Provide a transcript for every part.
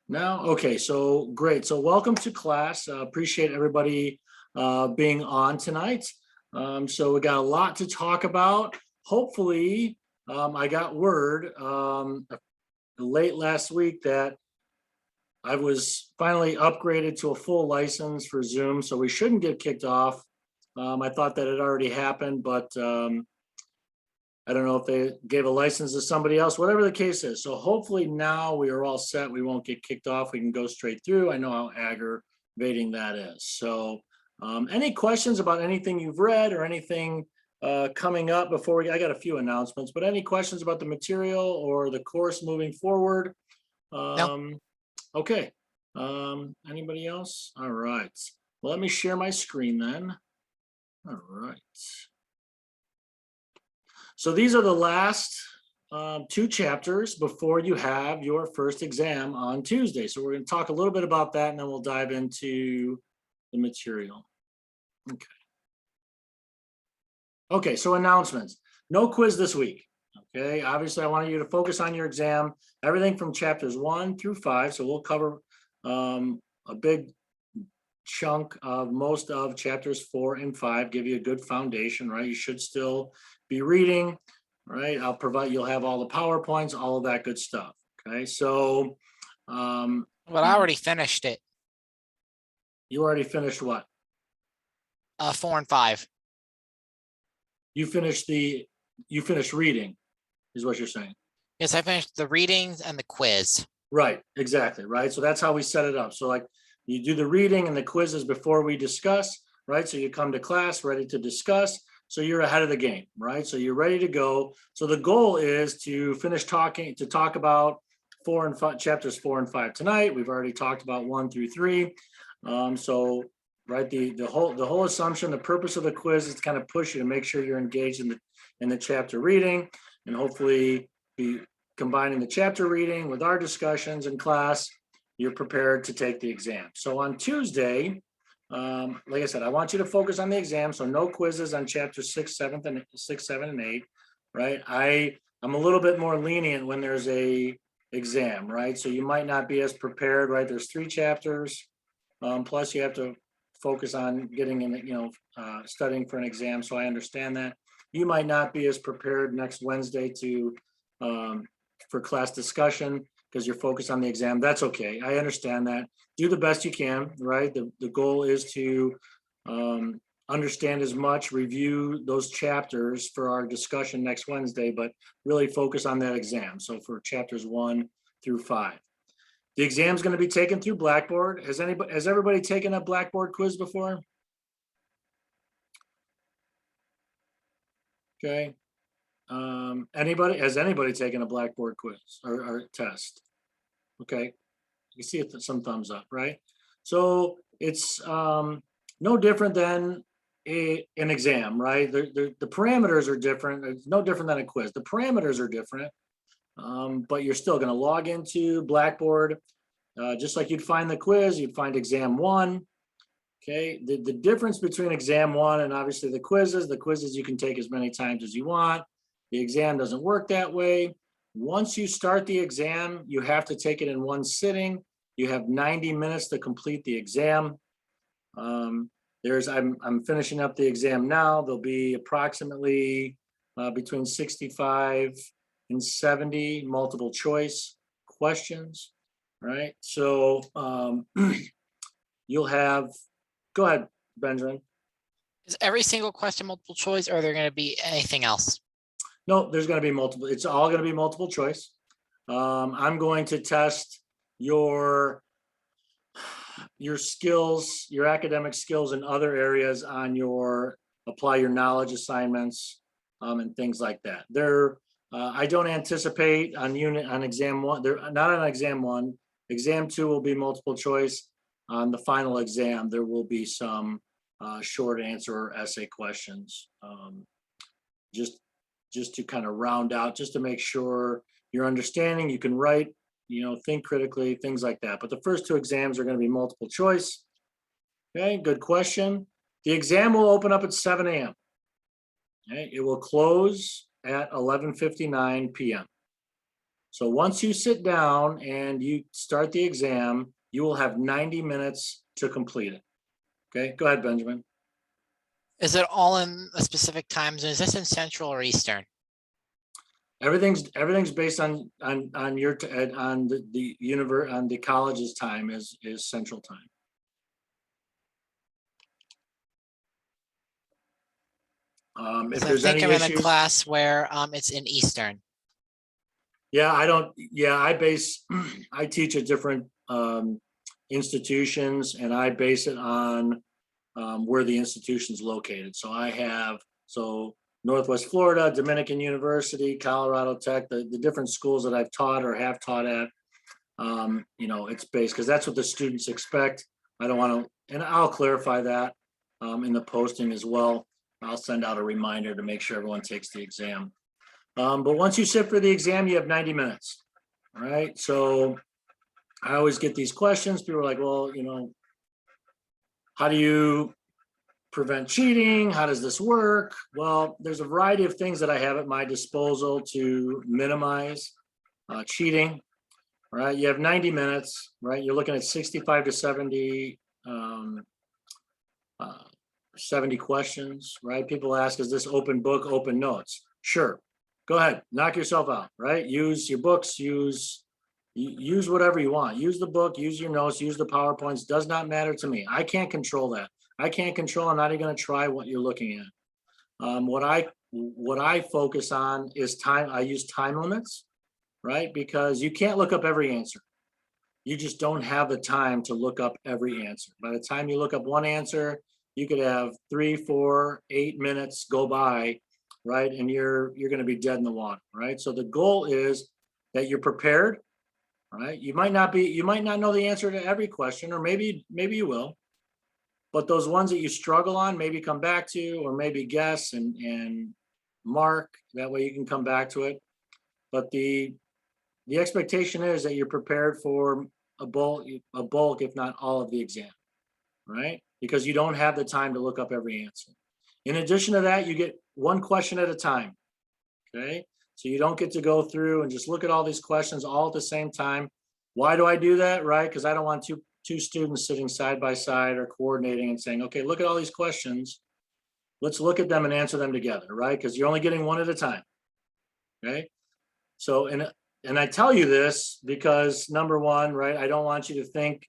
Now, okay, so great. So welcome to class. Appreciate everybody being on tonight. So we got a lot to talk about. Hopefully, I got word late last week that I was finally upgraded to a full license for Zoom, so we shouldn't get kicked off. I thought that had already happened, but I don't know if they gave a license to somebody else, whatever the case is. So hopefully now we are all set. We won't get kicked off. We can go straight through. I know how aggravating that is. So any questions about anything you've read or anything coming up before I got a few announcements, but any questions about the material or the course moving forward? No, Okay. Anybody else? All right. Well, let me share my screen then. All right. So these are the last two chapters before you have your first exam on Tuesday. So we're going to talk a little bit about that and then we'll dive into the material. Okay. Okay, so announcements. No quiz this week. Okay, obviously I want you to focus on your exam, everything from chapters 1 through 5. So we'll cover a big chunk of most of chapters 4 and 5, give you a good foundation, right? You should still be reading, right? You'll have all the PowerPoints, all of that good stuff. Okay, so but I already finished it. you already finished what? 4 and 5. You finished reading, is what you're saying. Yes, I finished the readings and the quiz. Right, exactly, right? So that's how we set it up. So like you do the reading and the quizzes before we discuss, right? So you come to class ready to discuss. So you're ahead of the game, right? So you're ready to go. So the goal is to talk about chapters 4 and 5 tonight. We've already talked about 1 through 3. So right, the whole assumption, the purpose of the quiz is to kind of push you to make sure you're engaged in the chapter reading and hopefully be combining the chapter reading with our discussions in class, you're prepared to take the exam. So on Tuesday, like I said, I want you to focus on the exam. So no quizzes on chapters 6, 7, and 8, right? I'm a little bit more lenient when there's a exam, right? So you might not be as prepared, right? There's 3 chapters, plus you have to focus on getting in, studying for an exam. So I understand that. You might not be as prepared next Wednesday for class discussion because you're focused on the exam. That's okay. I understand that. Do the best you can, right? The goal is to understand as much, review those chapters for our discussion next Wednesday, but really focus on that exam. So for chapters 1 through 5. The exam is going to be taken through Blackboard. Has everybody taken a Blackboard quiz before? Okay. Has anybody taken a Blackboard quiz or test? Okay, you see some thumbs up, right? So it's no different than an exam, right? The parameters are different. It's no different than a quiz. The parameters are different, but you're still going to log into Blackboard, just like you'd find the quiz, you'd find exam 1. Okay, the difference between exam 1 and obviously the quizzes you can take as many times as you want. The exam doesn't work that way. Once you start the exam, you have to take it in one sitting. You have 90 minutes to complete the exam. I'm finishing up the exam now. There'll be approximately between 65 and 70 multiple choice questions, right? So you'll have, go ahead, Benjamin. Is every single question multiple choice, or are there going to be anything else? No, there's going to be multiple. It's all going to be multiple choice. I'm going to test your skills, your academic skills in other areas on your apply your knowledge assignments and things like that. I don't anticipate on exam 1. They're not on exam 1. Exam 2 will be multiple choice. On the final exam, there will be some short answer or essay questions. Just to kind of round out, just to make sure you're understanding, you can write, think critically, things like that. But the first 2 exams are going to be multiple choice. Okay, good question. The exam will open up at 7 a.m. Okay, it will close at 11:59 p.m. So once you sit down and you start the exam, you will have 90 minutes to complete it. Okay, go ahead, Benjamin. Is it all in a specific time zone? Is this in Central or Eastern? Everything's based on your on the college's time is Central Time. If 'Cause I there's think any I'm in a issues, class where it's in Eastern. yeah, I don't. Yeah, I base. I teach at different institutions, and I base it on where the institution's located. So I have Northwest Florida, Dominican University, Colorado Tech, the different schools that I've taught or have taught at. You know, it's based because that's what the students expect. I don't want to, and I'll clarify that in the posting as well. I'll send out a reminder to make sure everyone takes the exam. But once you sit for the exam, you have 90 minutes. All right. So I always get these questions. People are like, well, you know, how do you prevent cheating? How does this work? Well, there's a variety of things that I have at my disposal to minimize cheating. Right, you have 90 minutes, right? You're looking at 65 to 70, 70 questions, right? People ask, is this open book, open notes? Sure, go ahead, knock yourself out, right? Use your books, use whatever you want. Use the book, use your notes, use the PowerPoints, does not matter to me. I can't control that. I can't control, I'm not even gonna try what you're looking at. What I focus on is time. I use time limits, right? Because you can't look up every answer. You just don't have the time to look up every answer. By the time you look up one answer, you could have 3, 4, 8 minutes go by, right? And you're going to be dead in the water, right? So the goal is that you're prepared, right? You might not know the answer to every question, or maybe you will. But those ones that you struggle on, maybe come back to, or maybe guess and mark. That way you can come back to it. But the expectation is that you're prepared for a bulk, if not all of the exam, right? Because you don't have the time to look up every answer. In addition to that, you get one question at a time, okay? So you don't get to go through and just look at all these questions all at the same time. Why do I do that, right? Because I don't want two students sitting side by side or coordinating and saying, okay, look at all these questions. Let's look at them and answer them together, right? Because you're only getting one at a time, okay? So, and I tell you this because number one, right? I don't want you to think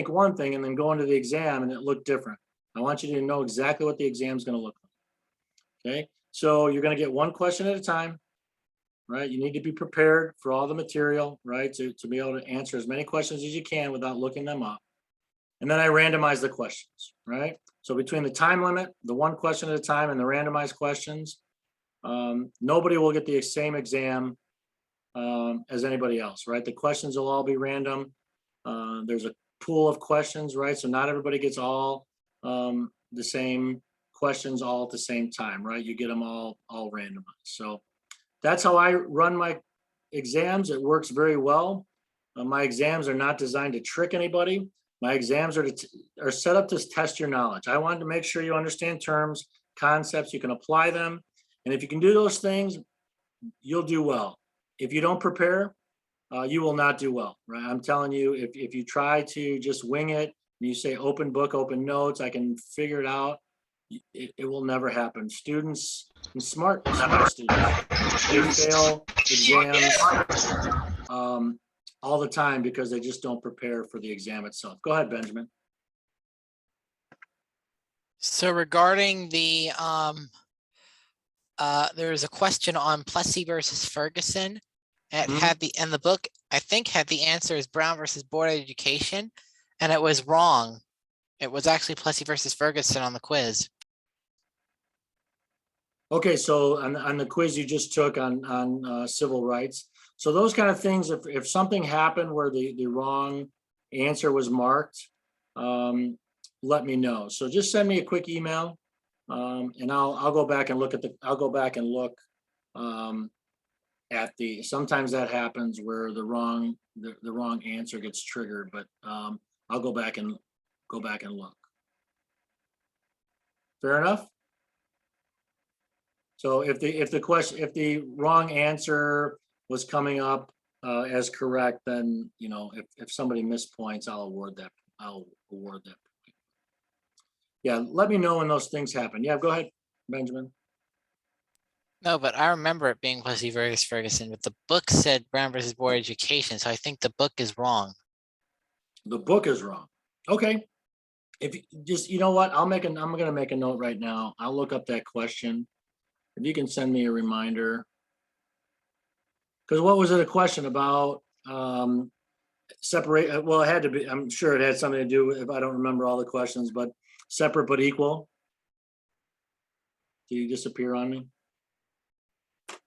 one thing and then go into the exam and it look different. I want you to know exactly what the exam is going to look like. Okay. So you're going to get one question at a time, right? You need to be prepared for all the material, right? To be able to answer as many questions as you can without looking them up. And then I randomize the questions, right? So between the time limit, the one question at a time, and the randomized questions, nobody will get the same exam as anybody else, right? The questions will all be random. There's a pool of questions, right? So not everybody gets all the same questions all at the same time, right? You get them all randomized. So that's how I run my exams. It works very well. My exams are not designed to trick anybody. My exams are set up to test your knowledge. I wanted to make sure you understand terms, concepts, you can apply them. And if you can do those things, you'll do well. If you don't prepare, you will not do well, right? I'm telling you, if you try to just wing it, and you say open book, open notes, I can figure it out, it will never happen. Students, and smart students, they fail exams all the time because they just don't prepare for the exam itself. Go ahead, Benjamin. So regarding the there's a question on Plessy versus Ferguson. It had the book, I think, had the answer as Brown versus Board of Education, and it was wrong. It was actually Plessy versus Ferguson on the quiz. Okay, so on the quiz you just took on civil rights, so those kind of things, if something happened where the wrong answer was marked, let me know. So just send me a quick email, and I'll go back and look at at the, sometimes that happens where the wrong answer gets triggered, but I'll go back and look. Fair enough? So if the wrong answer was coming up as correct, then, if somebody missed points, I'll award that point. Yeah, let me know when those things happen. Yeah, go ahead, Benjamin. No, but I remember it being Plessy versus Ferguson, but the book said Brown versus Board Education, so I think the book is wrong. The book is wrong. Okay. If you just, you know what, I'm gonna make a note right now. I'll look up that question. If you can send me a reminder. Because what was it a question about? Separate, well, it had to be, I'm sure it had something to do with, if I don't remember all the questions, but separate but equal. Did you disappear on me?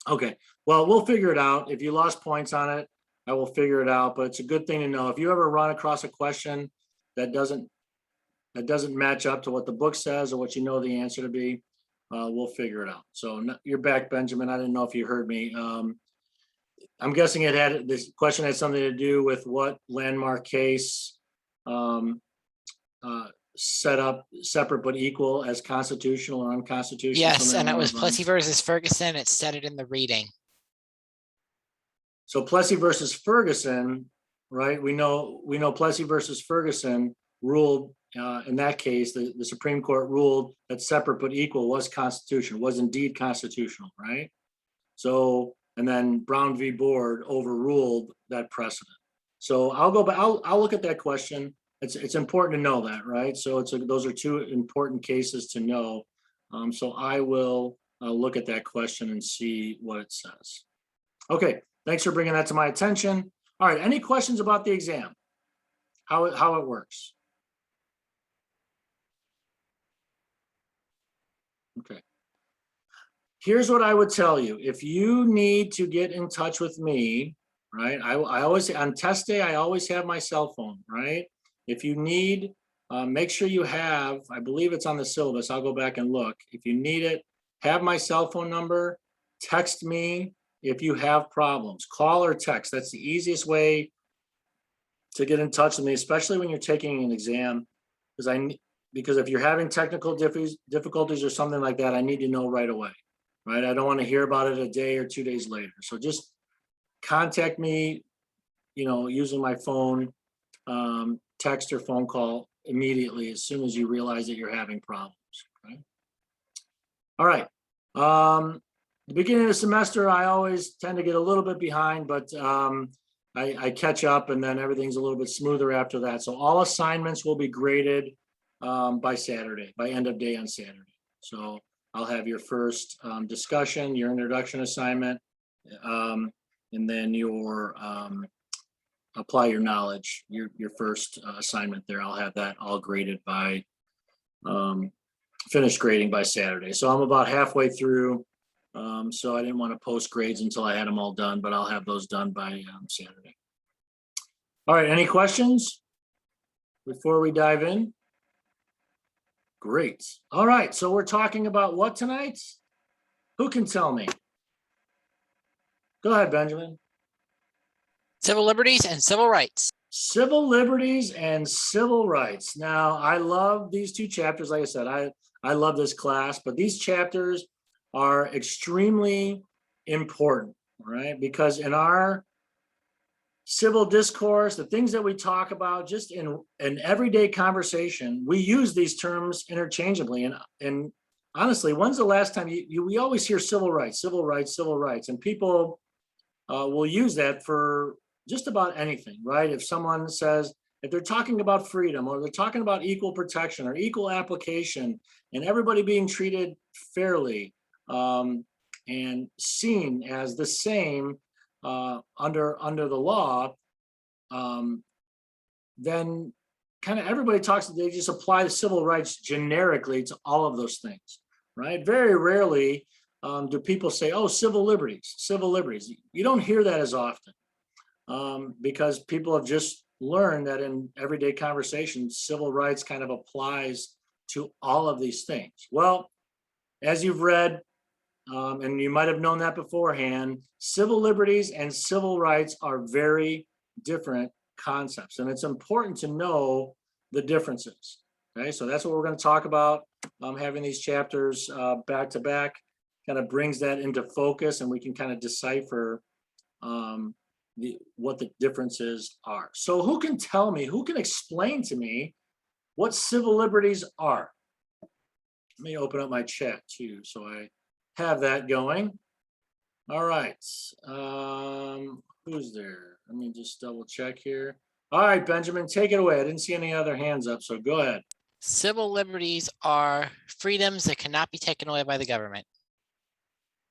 Okay, well, we'll figure it out. If you lost points on it, I will figure it out, but it's a good thing to know. If you ever run across a question that doesn't match up to what the book says or what you know the answer to be, we'll figure it out. So you're back, Benjamin. I didn't know if you heard me. I'm guessing this question had something to do with what landmark case set up separate but equal as constitutional or unconstitutional. Yes, and it was Plessy versus Ferguson. It said it in the reading. So Plessy versus Ferguson, right? We know Plessy versus Ferguson ruled in that case, the Supreme Court ruled that separate but equal was constitutional, was indeed constitutional, right? So, and then Brown v. Board overruled that precedent. So I'll go back, I'll look at that question. It's important to know that, right? So those are two important cases to know. So I will look at that question and see what it says. Okay, thanks for bringing that to my attention. All right, any questions about the exam? How it works? Okay. Here's what I would tell you. If you need to get in touch with me, right? I always, on test day, I always have my cell phone, right? If you need, make sure you have, I believe it's on the syllabus. I'll go back and look. If you need it, have my cell phone number, text me if you have problems, call or text. That's the easiest way to get in touch with me, especially when you're taking an exam, because if you're having technical difficulties or something like that, I need to know right away, right? I don't want to hear about it a day or 2 days later. So just contact me, using my phone, text or phone call immediately as soon as you realize that you're having problems. Okay? All right. The beginning of the semester, I always tend to get a little bit behind, but I catch up and then everything's a little bit smoother after that. So all assignments will be graded by Saturday, by end of day on Saturday. So I'll have your first discussion, your introduction assignment, and then your apply your knowledge, your first assignment there. I'll have that all graded by finished grading by Saturday. So I'm about halfway through. So I didn't want to post grades until I had them all done, but I'll have those done by Saturday. All right, any questions before we dive in? Great. All right, so we're talking about what tonight? Who can tell me? Go ahead, Benjamin. Civil liberties and civil rights. Civil liberties and civil rights. Now, I love these two chapters. Like I said, I love this class, but these chapters are extremely important, right? Because in our civil discourse, the things that we talk about just in everyday conversation, we use these terms interchangeably. And honestly, when's the last time we always hear civil rights, civil rights, civil rights, and people will use that for just about anything, right? If someone says, if they're talking about freedom or they're talking about equal protection or equal application and everybody being treated fairly and seen as the same under the law, then kind of everybody they just apply the civil rights generically to all of those things, right? Very rarely do people say, oh, civil liberties, civil liberties. You don't hear that as often because people have just learned that in everyday conversation, civil rights kind of applies to all of these things. Well, as you've read, and you might have known that beforehand, civil liberties and civil rights are very different concepts, and it's important to know the differences. Okay, so that's what we're going to talk about. Having these chapters back to back kind of brings that into focus, and we can kind of decipher what the differences are. So who can tell me, who can explain to me what civil liberties are? Let me open up my chat too, so I have that going. All right, who's there? Let me just double check here. All right, Benjamin, take it away. I didn't see any other hands up, so go ahead. Civil liberties are freedoms that cannot be taken away by the government.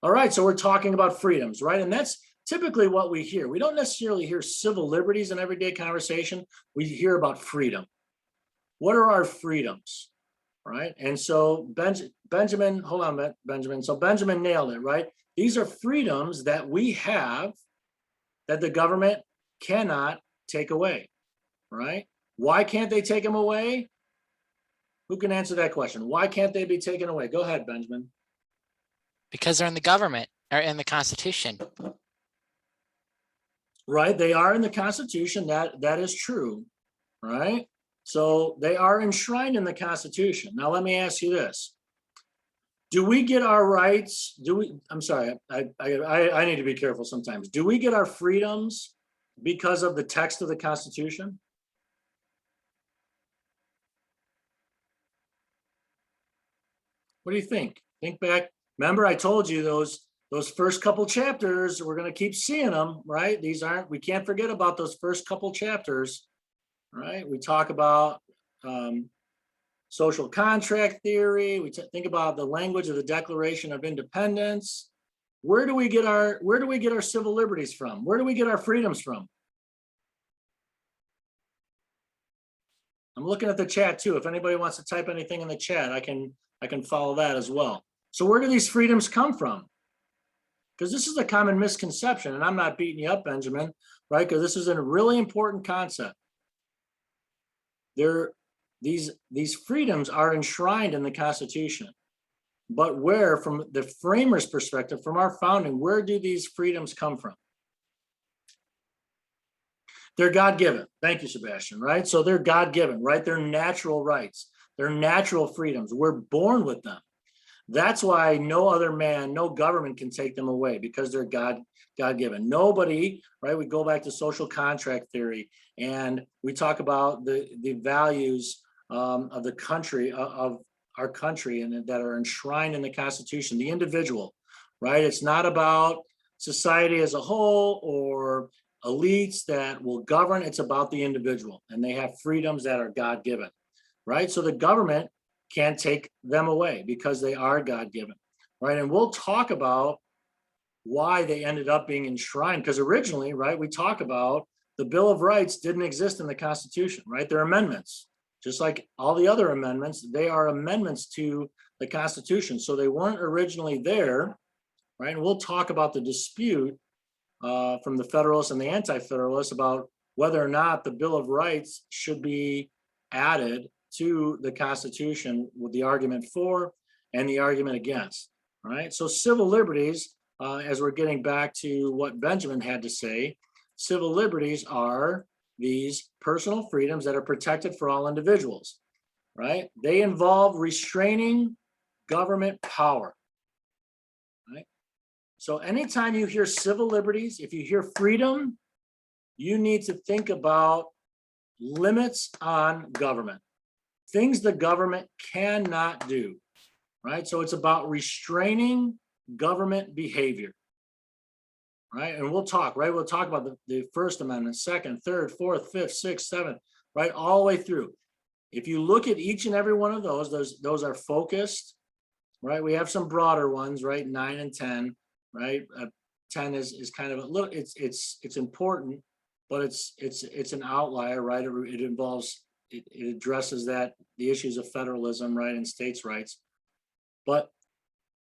All right, so we're talking about freedoms, right? And that's typically what we hear. We don't necessarily hear civil liberties in everyday conversation. We hear about freedom. What are our freedoms, right? And so Benjamin, hold on, Benjamin. So Benjamin nailed it, right? These are freedoms that we have that the government cannot take away, right? Why can't they take them away? Who can answer that question? Why can't they be taken away? Go ahead, Benjamin. Because they're in the government or in the Constitution. Right, they are in the Constitution. That is true, right? So they are enshrined in the Constitution. Now, let me ask you this. Do we get our rights? I'm sorry, I need to be careful sometimes. Do we get our freedoms because of the text of the Constitution? What do you think? Think back. Remember, I told you those first couple chapters, we're going to keep seeing them, right? We can't forget about those first couple chapters, right? We talk about social contract theory. We think about the language of the Declaration of Independence. Where do we get our civil liberties from? Where do we get our freedoms from? I'm looking at the chat too. If anybody wants to type anything in the chat, I can follow that as well. So where do these freedoms come from? Because this is a common misconception, and I'm not beating you up, Benjamin, right? Because this is a really important concept. These freedoms are enshrined in the Constitution, but where, from the framers' perspective, from our founding, where do these freedoms come from? They're God-given. Thank you, Sebastian, right? So they're God-given, right? They're natural rights. They're natural freedoms. We're born with them. That's why no other man, no government can take them away, because they're God-given. Nobody, right? We go back to social contract theory, and we talk about the values of the country, of our country, and that are enshrined in the Constitution, the individual, right? It's not about society as a whole or elites that will govern. It's about the individual, and they have freedoms that are God-given, right? So the government can't take them away because they are God-given, right? And we'll talk about why they ended up being enshrined, because originally, right, we talk about the Bill of Rights didn't exist in the Constitution, right? They're amendments, just like all the other amendments. They are amendments to the Constitution, so they weren't originally there, right? And we'll talk about the dispute from the Federalists and the Anti-Federalists about whether or not the Bill of Rights should be added to the Constitution, with the argument for and the argument against, right? So civil liberties, as we're getting back to what Benjamin had to say, civil liberties are these personal freedoms that are protected for all individuals, right? They involve restraining government power, right? So anytime you hear civil liberties, if you hear freedom, you need to think about limits on government. Things the government cannot do, right? So it's about restraining government behavior, right? And we'll talk, right? We'll talk about the First Amendment, Second, Third, Fourth, Fifth, Sixth, Seventh, right? All the way through. If you look at each and every one of those are focused, right? We have some broader ones, right? 9 and 10, right? 10 is kind of a little, it's important, but it's an outlier, right? It involves, it addresses the issues of federalism, right, and states' rights. But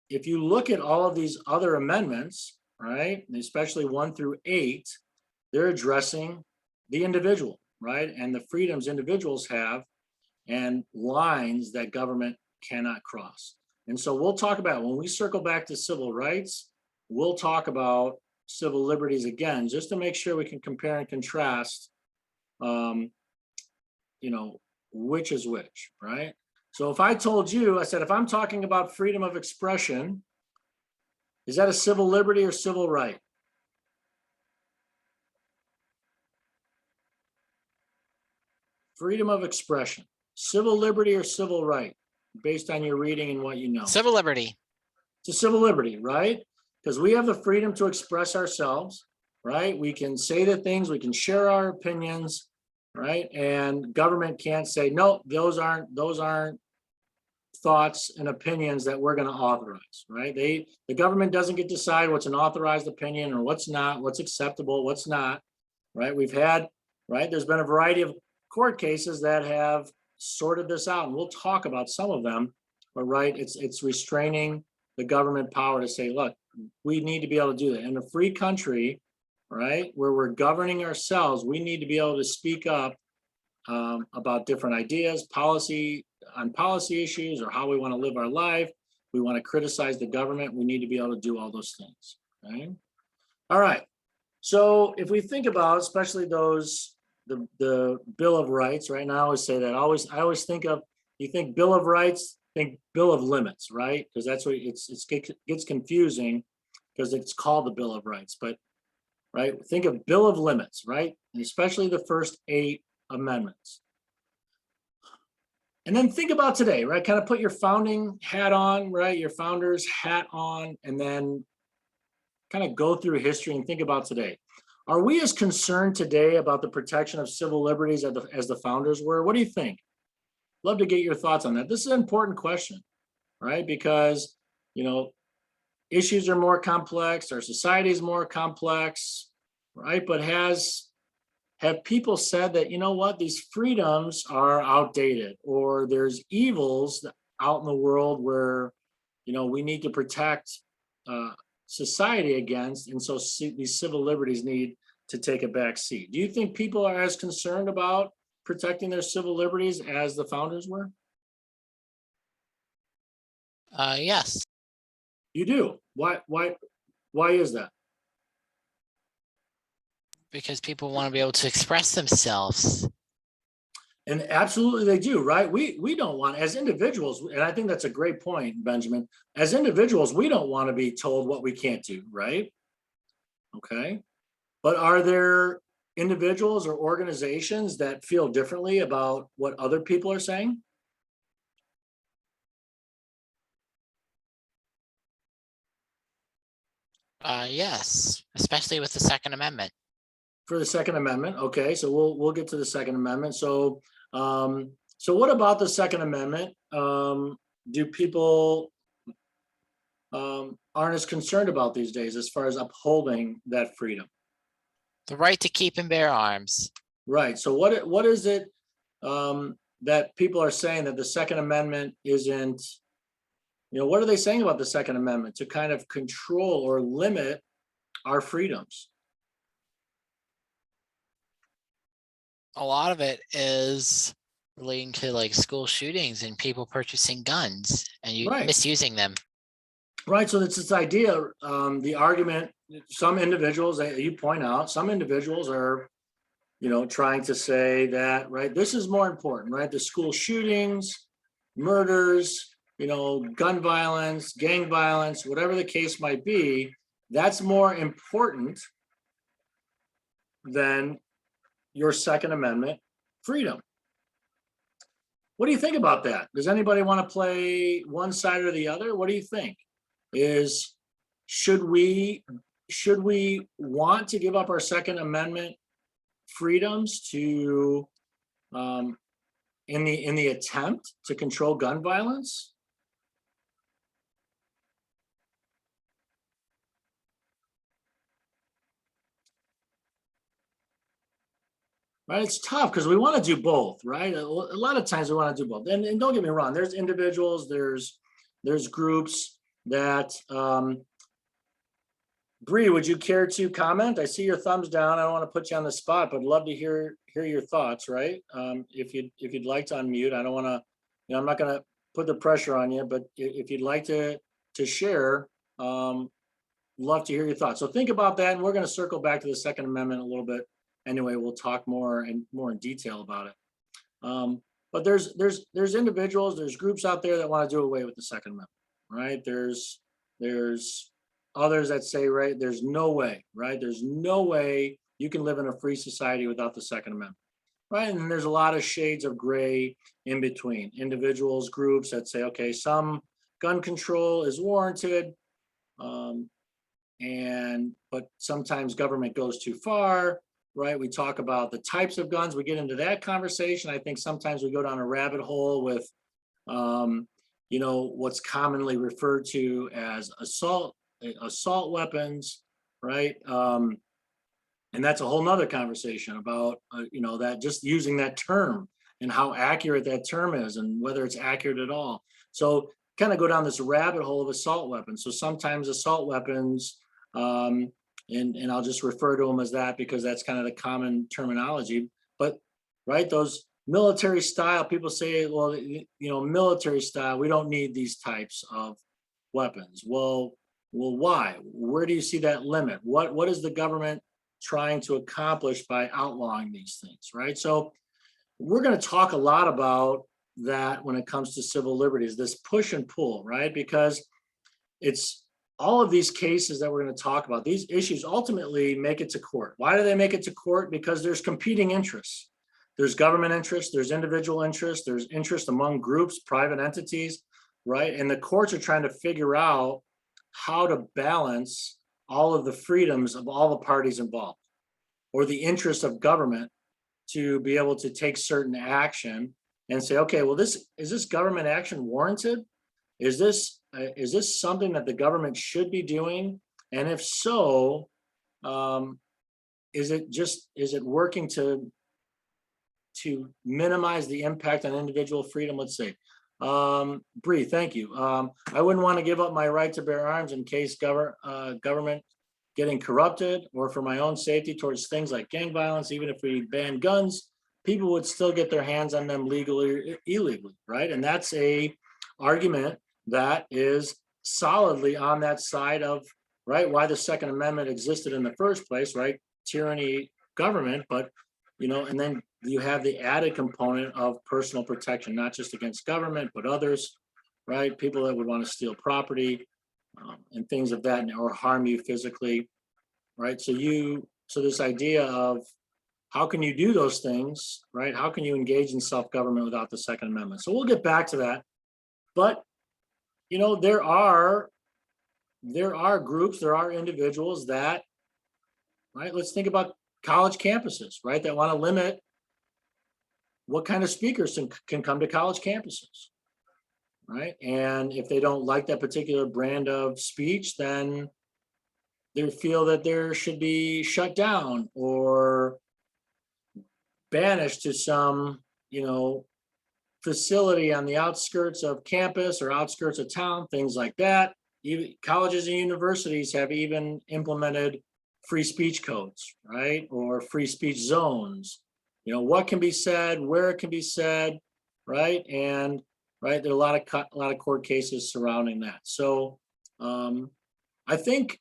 if you look at all of these other amendments, right, and especially 1 through 8, they're addressing the individual, right, and the freedoms individuals have, and lines that government cannot cross. And so we'll talk about, when we circle back to civil rights, we'll talk about civil liberties again, just to make sure we can compare and contrast which is which, right? So if I told you, I said, if I'm talking about freedom of expression, is that a civil liberty or civil right? Freedom of expression, civil liberty or civil right, based on your reading and what you know. Civil liberty. It's a civil liberty, right? Because we have the freedom to express ourselves, right? We can say the things, we can share our opinions, right? And government can't say, no, those aren't thoughts and opinions that we're going to authorize, right? The government doesn't get to decide what's an authorized opinion or what's not, what's acceptable, what's not, right? There's been a variety of court cases that have sorted this out, and we'll talk about some of them, but right, it's restraining the government power to say, look, we need to be able to do that. In a free country, right, where we're governing ourselves, we need to be able to speak up about different ideas, policy issues, or how we want to live our life. We want to criticize the government. We need to be able to do all those things. Okay. All right. So if we think about, especially the Bill of Rights, right now, I always say that. I always think of, you think Bill of Rights, think Bill of Limits, right? Because that's what it gets confusing because it's called the Bill of Rights. But right, think of Bill of Limits, right? And especially the first 8 amendments. And then think about today, right? Kind of put your founding hat on, right? Your founder's hat on, and then kind of go through history and think about today. Are we as concerned today about the protection of civil liberties as the founders were? What do you think? Love to get your thoughts on that. This is an important question, right? Because, issues are more complex, our society is more complex, right? But have people said that, you know what, these freedoms are outdated, or there's evils out in the world where, we need to protect society against, and so these civil liberties need to take a back seat. Do you think people are as concerned about protecting their civil liberties as the founders were? Yes. You do. Why is that? Because people want to be able to express themselves. And absolutely they do, right? We don't want, as individuals, and I think that's a great point, Benjamin. As individuals, we don't want to be told what we can't do, right? Okay. But are there individuals or organizations that feel differently about what other people are saying? Yes, especially with the Second Amendment. For the Second Amendment, okay, so we'll get to the Second Amendment. So what about the Second Amendment? Do people aren't as concerned about these days as far as upholding that freedom? The right to keep and bear arms. Right. So what is it that people are saying that the Second Amendment isn't? What are they saying about the Second Amendment to kind of control or limit our freedoms? A lot of it is relating to like school shootings and people purchasing guns and Right. misusing them. Right. So it's this idea, the argument, some individuals that you point out, some individuals are, trying to say that, right, this is more important, right? The school shootings, murders, gun violence, gang violence, whatever the case might be, that's more important than your Second Amendment freedom. What do you think about that? Does anybody want to play one side or the other? What do you think? Should we want to give up our Second Amendment freedoms to in the attempt to control gun violence? Right, it's tough because we want to do both, right? A lot of times we want to do both, and don't get me wrong. There's individuals, there's groups that. Bree, would you care to comment? I see your thumbs down. I don't want to put you on the spot, but love to hear your thoughts. Right? If you'd like to unmute, I don't want to. I'm not going to put the pressure on you, but if you'd like to share, love to hear your thoughts. So think about that, and we're going to circle back to the Second Amendment a little bit. Anyway, we'll talk more in detail about it. But there's individuals, there's groups out there that want to do away with the Second Amendment, right? There's others that say, right, there's no way, right? There's no way you can live in a free society without the Second Amendment. right? And then there's a lot of shades of gray in between. Individuals, groups that say, okay, some gun control is warranted, um, but sometimes government goes too far, right? We talk about the types of guns. We get into that conversation. I think sometimes we go down a rabbit hole with, um, what's commonly referred to as assault weapons, right? And that's a whole nother conversation about, that just using that term and how accurate that term is and whether it's accurate at all. So kind of go down this rabbit hole of assault weapons. So sometimes assault weapons, and I'll just refer to them as that because that's kind of the common terminology. But right, those military style, people say, well, military style, we don't need these types of weapons. Well, why? Where do you see that limit? What is the government trying to accomplish by outlawing these things, right? So we're going to talk a lot about that when it comes to civil liberties, this push and pull, right? Because it's all of these cases that we're going to talk about, these issues ultimately make it to court. Why do they make it to court? Because there's competing interests. There's government interest, there's individual interest, there's interest among groups, private entities, right? And the courts are trying to figure out how to balance all of the freedoms of all the parties involved, or the interest of government to be able to take certain action and say, okay, well, is this government action warranted? Is this something that the government should be doing? And if so, is it working to minimize the impact on individual freedom? Let's say, Bree, thank you. I wouldn't want to give up my right to bear arms in case government getting corrupted, or for my own safety towards things like gang violence. Even if we ban guns, people would still get their hands on them legally or illegally, right? And that's a argument that is solidly on that side of, right, why the Second Amendment existed in the first place, right? Tyranny, government, but and then you have the added component of personal protection, not just against government, but others, right? People that would want to steal property, and things of that, or harm you physically, right? So this idea of how can you do those things, right? How can you engage in self-government without the Second Amendment? So we'll get back to that. But, there are groups, there are individuals that, right? Let's think about college campuses, right? That want to limit what kind of speakers can come to college campuses, right? And if they don't like that particular brand of speech, then they feel that there should be shut down or banished to some, facility on the outskirts of campus or outskirts of town, things like that. Even colleges and universities have even implemented free speech codes, right? Or free speech zones. What can be said, where it can be said, right? And right, there are a lot of court cases surrounding that. So I think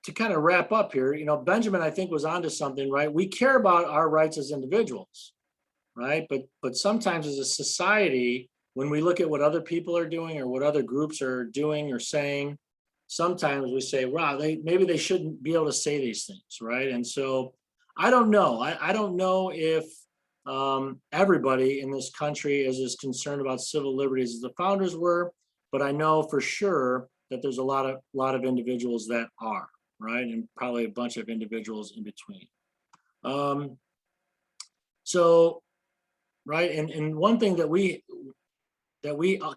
to kind of wrap up here, Benjamin, I think, was onto something, right? We care about our rights as individuals, right? But sometimes as a society, when we look at what other people are doing or what other groups are doing or saying, sometimes we say, wow, maybe they shouldn't be able to say these things, right? And so I don't know. I don't know if everybody in this country is as concerned about civil liberties as the founders were, but I know for sure that there's a lot of individuals that are, right? And probably a bunch of individuals in between. So, right, and one thing that we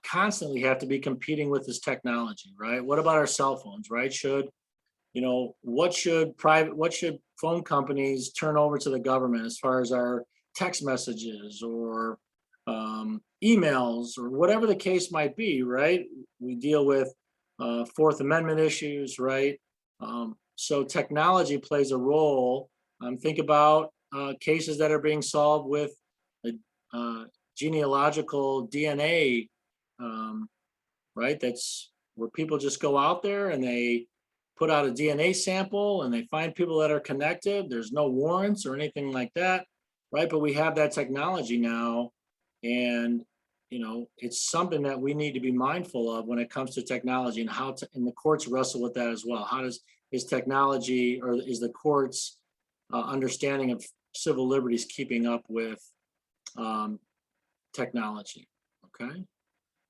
constantly have to be competing with is technology, right? What about our cell phones, right? What should phone companies turn over to the government as far as our text messages or emails or whatever the case might be, right? We deal with Fourth Amendment issues, right? So technology plays a role. Think about cases that are being solved with genealogical DNA, right? That's where people just go out there and they put out a DNA sample and they find people that are connected. There's no warrants or anything like that, right? But we have that technology now, and it's something that we need to be mindful of when it comes to technology, and and the courts wrestle with that as well. Is technology, or is the courts understanding of civil liberties keeping up with technology. Okay.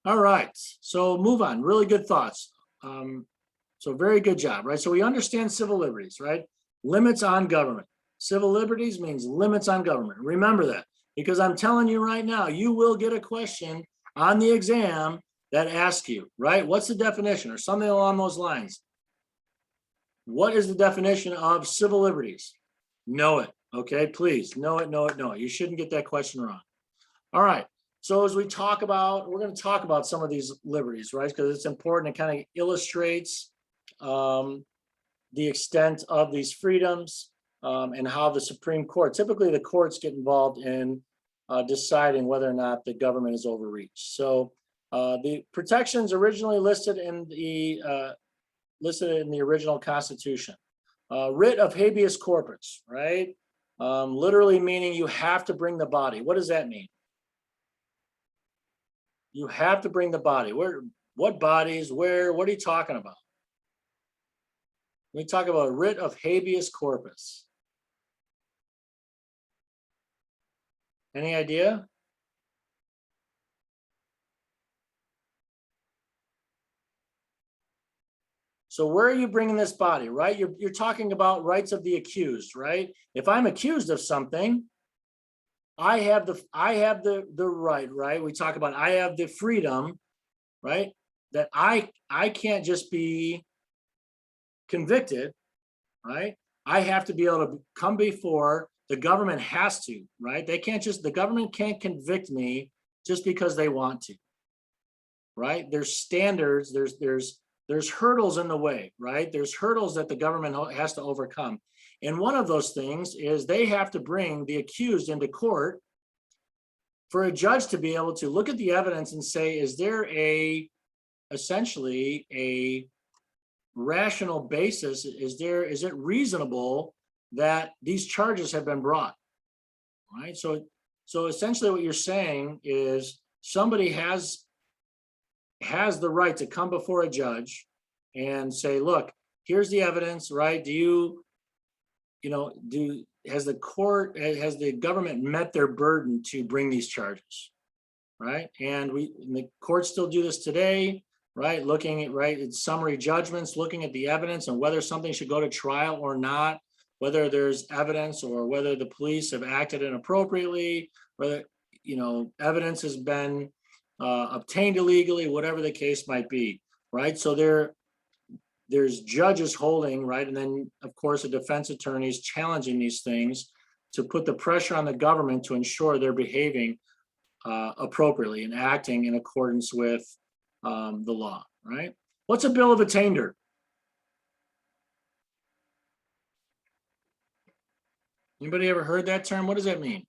All right. So move on. Really good thoughts. So very good job, right? So we understand civil liberties, right? Limits on government. Civil liberties means limits on government. Remember that, because I'm telling you right now, you will get a question on the exam that asks you, right? What's the definition or something along those lines? What is the definition of civil liberties? Know it, okay? Please know it, know it, know it. You shouldn't get that question wrong. All right. So as we talk about, we're going to talk about some of these liberties, right? Because it's important. It kind of illustrates the extent of these freedoms and how the Supreme Court, typically the courts get involved in deciding whether or not the government is overreached. So the protections originally listed in the original Constitution. Writ of habeas corpus, right? Literally meaning you have to bring the body. What does that mean? You have to bring the body. Where? What bodies? Where? What are you talking about? We talk about writ of habeas corpus. Any idea? So where are you bringing this body, right? You're talking about rights of the accused, right? If I'm accused of something, I have the right, right? We talk about I have the freedom, right? That I can't just be convicted, right? I have to be able to come before the government has to, right? The government can't convict me just because they want to, right? There's standards, there's hurdles in the way, right? There's hurdles that the government has to overcome. And one of those things is they have to bring the accused into court for a judge to be able to look at the evidence and say, is there essentially a rational basis? Is it reasonable that these charges have been brought, right? So essentially what you're saying is somebody has the right to come before a judge and say, look, here's the evidence, right? Has the government met their burden to bring these charges, right? And the courts still do this today, right? Looking at, right, it's summary judgments, looking at the evidence and whether something should go to trial or not, whether there's evidence or whether the police have acted inappropriately, whether, evidence has been obtained illegally, whatever the case might be, right? So there's judges holding, right? And then of course, the defense attorneys challenging these things to put the pressure on the government to ensure they're behaving appropriately and acting in accordance with the law, right? What's a bill of attainder? Anybody ever heard that term? What does that mean?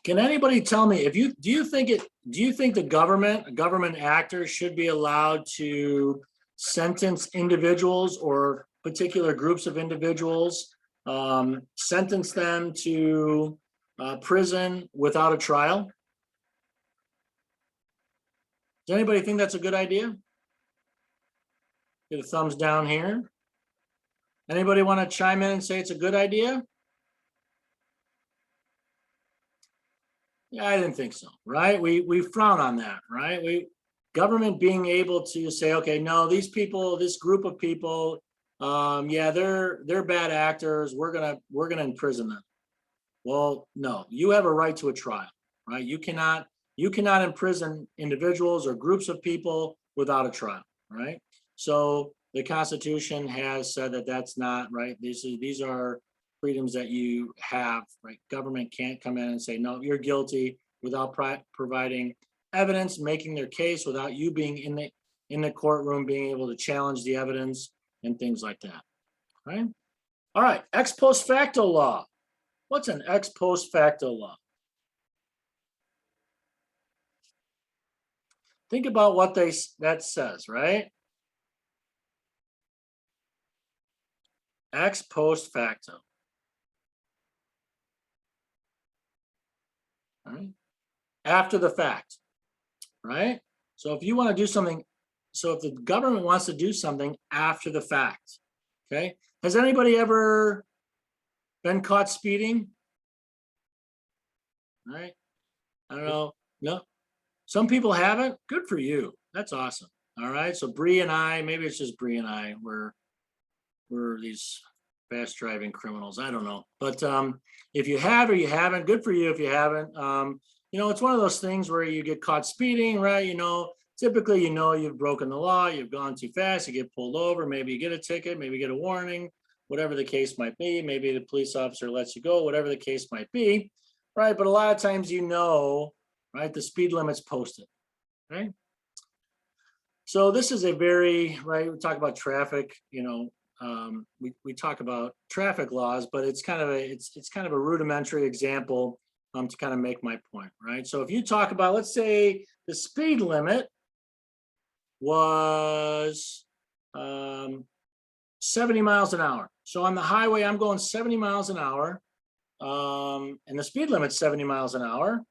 Can anybody tell me do you think the government actors should be allowed to sentence individuals or particular groups of individuals, sentence them to prison without a trial? Does anybody think that's a good idea? Get a thumbs down here. Anybody want to chime in and say it's a good idea? Yeah, I didn't think so, right? We frown on that, right? Government being able to say, okay, no, these people, this group of people, yeah, they're bad actors. We're gonna imprison them. Well, no, you have a right to a trial, right? You cannot imprison individuals or groups of people without a trial, right? So the Constitution has said that that's not right. These are freedoms that you have, right? Government can't come in and say, no, you're guilty without providing evidence, making their case, without you being in the courtroom, being able to challenge the evidence and things like that, right? All right, ex post facto law. What's an ex post facto law? Think about what that says, right? Ex post facto. Right? After the fact, right? So if you want to do something so if the government wants to do something after the fact, okay? Has anybody ever been caught speeding? All right, I don't know, no, some people haven't, good for you, that's awesome. All right, so Bree and I, maybe it's just Bree and I, we're these fast driving criminals, I don't know. But if you have or you haven't, good for you if you haven't. You know, it's one of those things where you get caught speeding, right? You know, typically, you know, you've broken the law, you've gone too fast, you get pulled over, maybe you get a ticket, maybe you get a warning, whatever the case might be. Maybe the police officer lets you go, whatever the case might be, right? But a lot of times, you know, right, the speed limit's posted, right? So this is a very, right, we talk about traffic, you know, we talk about traffic laws, but it's kind of a, it's kind of a rudimentary example to kind of make my point, right? So if you talk about, let's say the speed limit was 70 miles an hour. So on the highway, I'm going 70 miles an hour, and the speed limit's 70 miles an hour,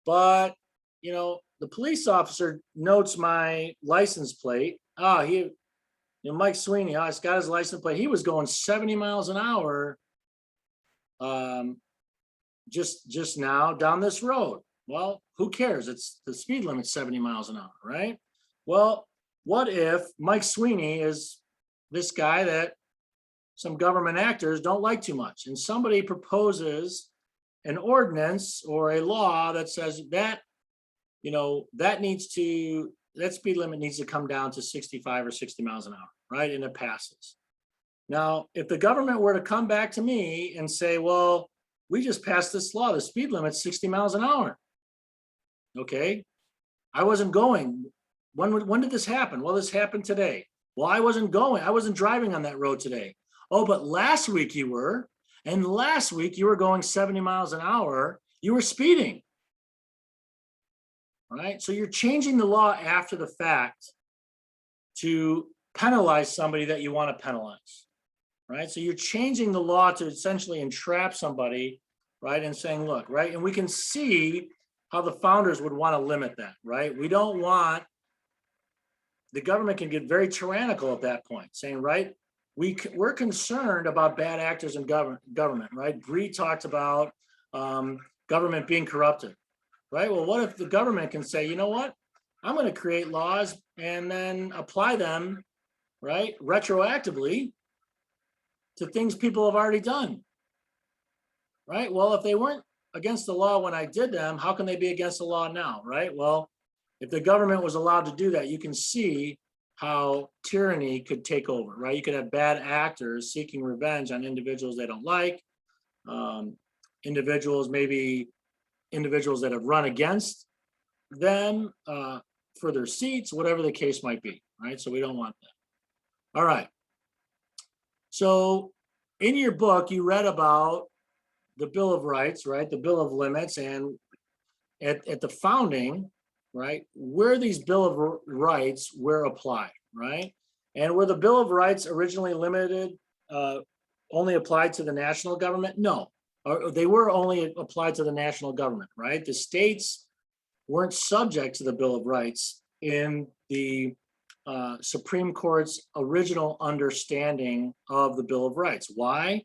but you know, the police officer notes my license plate. Oh, you know, Mike Sweeney, he's got his license plate. He was going 70 miles an hour just now down this road. Well, who cares? It's the speed limit 70 miles an hour, right? Well, what if Mike Sweeney is this guy that some government actors don't like too much, and somebody proposes an ordinance or a law that says that, you know, that speed limit needs to come down to 65 or 60 miles an hour, right? And it passes. Now, if the government were to come back to me and say, well, we just passed this law, the speed limit's 60 miles an hour. Okay, I wasn't going. When did this happen? Well, this happened today. Well, I wasn't driving on that road today. Oh, but last week you were, and last week you were going 70 miles an hour. You were speeding. Right? So you're changing the law after the fact to penalize somebody that you want to penalize, right? So you're changing the law to essentially entrap somebody, right? And saying, look, right? And we can see how the founders would want to limit that, right? We don't want, the government can get very tyrannical at that point, saying, right, we're concerned about bad actors in government, right? Bree talked about government being corrupted. Right. Well, what if the government can say, you know what, I'm going to create laws and then apply them, right, retroactively to things people have already done. Right. Well, if they weren't against the law when I did them, how can they be against the law now? Right. Well, if the government was allowed to do that, you can see how tyranny could take over. Right. You could have bad actors seeking revenge on individuals they don't like, individuals that have run against them for their seats, whatever the case might be, right? So we don't want that. All right. So in your book, you read about the Bill of Rights, right? The Bill of Limits, and at the founding, right, where these Bill of Rights were applied, right? And were the Bill of Rights originally limited, only applied to the national government? No. Or they were only applied to the national government, right? The states weren't subject to the Bill of Rights in the Supreme Court's original understanding of the Bill of Rights. Why?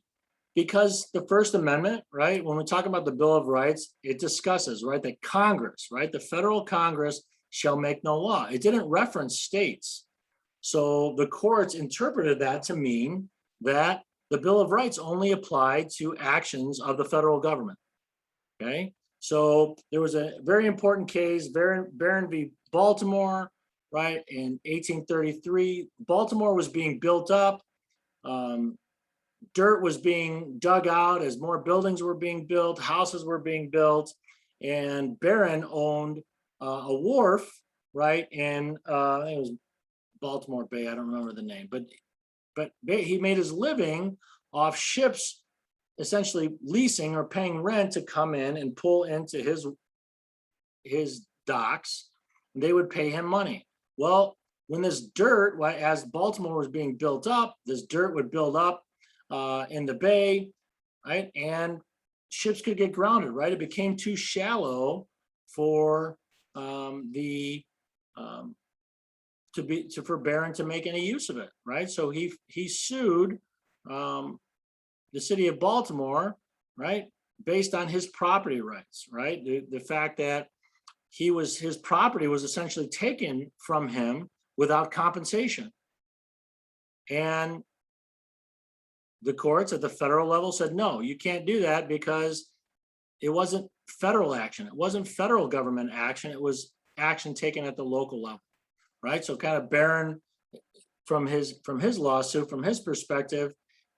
Because the First Amendment, right, when we talk about the Bill of Rights, it discusses, right, that Congress, right, the federal Congress shall make no law. It didn't reference states. So the courts interpreted that to mean that the Bill of Rights only applied to actions of the federal government, okay? So there was a very important case, Barron v. Baltimore, right, in 1833. Baltimore was being built up. Dirt was being dug out as more buildings were being built, houses were being built, and Barron owned a wharf, right, in, I think it was Baltimore Bay, I don't remember the name, but he made his living off ships essentially leasing or paying rent to come in and pull into his docks. They would pay him money. Well, when this dirt, as Baltimore was being built up, this dirt would build up in the bay, right? And ships could get grounded, right? It became too shallow for the for Barron to make any use of it, right? So he sued the city of Baltimore, right, based on his property rights, right? The fact that his property was essentially taken from him without compensation. And the courts at the federal level said, no, you can't do that because it wasn't federal action. It wasn't federal government action. It was action taken at the local level, right? So kind of Barron, from his lawsuit, from his perspective,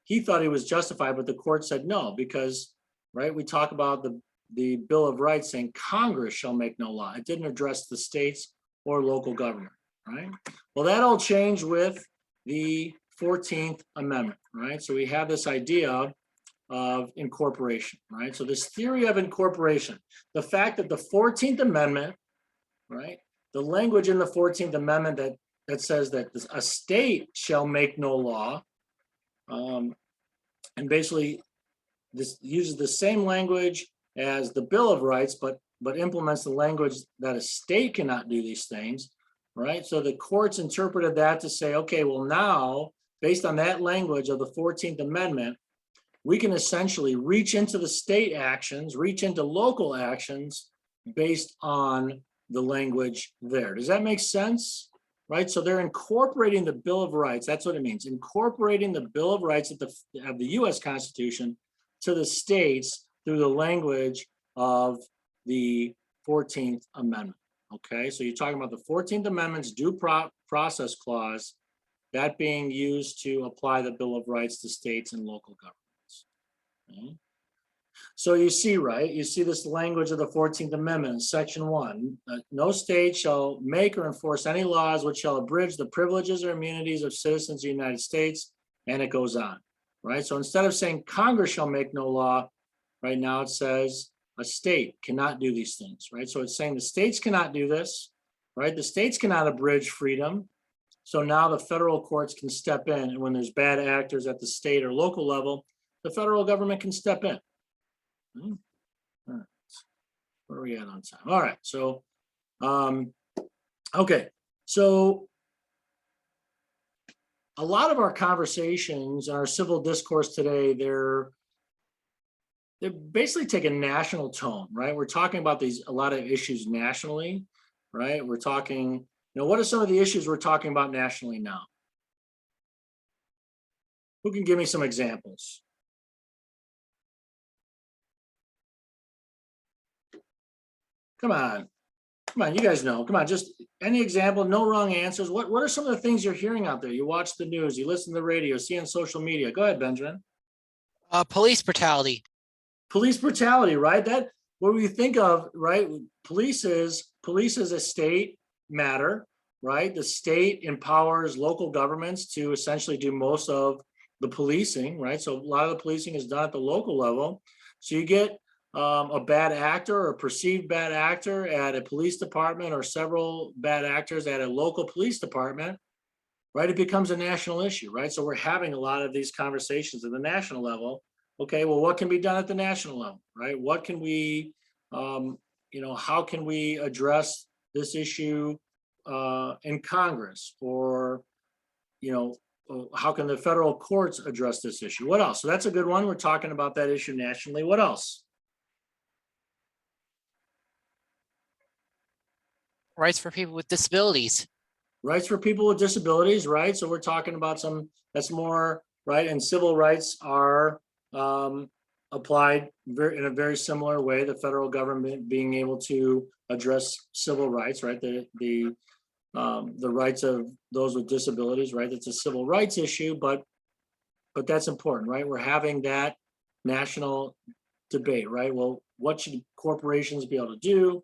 he thought he was justified, but the court said no, because, right, we talk about the Bill of Rights saying Congress shall make no law. It didn't address the states or local government, right? Well, that all changed with the 14th Amendment, right? So we have this idea of incorporation, right? So this theory of incorporation, the fact that the 14th Amendment, right, the language in the 14th Amendment that says that a state shall make no law, and basically this uses the same language as the Bill of Rights, but implements the language that a state cannot do these things, right? So the courts interpreted that to say, okay, well now, based on that language of the 14th Amendment, we can essentially reach into the state actions, reach into local actions based on the language there. Does that make sense? Right, so they're incorporating the Bill of Rights. That's what it means, incorporating the Bill of Rights of the U.S. Constitution to the states through the language of the 14th Amendment. Okay, so you're talking about the 14th Amendment's due process clause, that being used to apply the Bill of Rights to states and local governments. Okay. So you see, right, you see this language of the 14th Amendment, Section 1, no state shall make or enforce any laws which shall abridge the privileges or immunities of citizens of the United States, and it goes on, right? So instead of saying Congress shall make no law, right now it says a state cannot do these things, right? So it's saying the states cannot do this, right? The states cannot abridge freedom. So now the federal courts can step in, and when there's bad actors at the state or local level, the federal government can step in. All right. Where are we at on time? All right, so okay, so a lot of our conversations, our civil discourse today, they're basically taking national tone, right? We're talking about a lot of issues nationally, right? We're talking, what are some of the issues we're talking about nationally now? Who can give me some examples? Come on, you guys know. Come on, just any example, no wrong answers. What are some of the things you're hearing out there? You watch the news, you listen to the radio, see on social media. Go ahead, Benjamin. Police brutality. Police brutality, right? That what we think of, right? Police is a state matter, right? The state empowers local governments to essentially do most of the policing, right? So a lot of the policing is done at the local level. So you get a bad actor or a perceived bad actor at a police department, or several bad actors at a local police department, right? It becomes a national issue, right? So we're having a lot of these conversations at the national level. Okay, well, what can be done at the national level, right? What can we, how can we address this issue in Congress, or, how can the federal courts address this issue? What else? So that's a good one. We're talking about that issue nationally. What else? Rights for people with disabilities. Rights for people with disabilities, right? So we're talking about that's more, right? And civil rights are applied in a very similar way. The federal government being able to address civil rights, right? The rights of those with disabilities, right? It's a civil rights issue, but that's important, right? We're having that national debate, right? Well, what should corporations be able to do?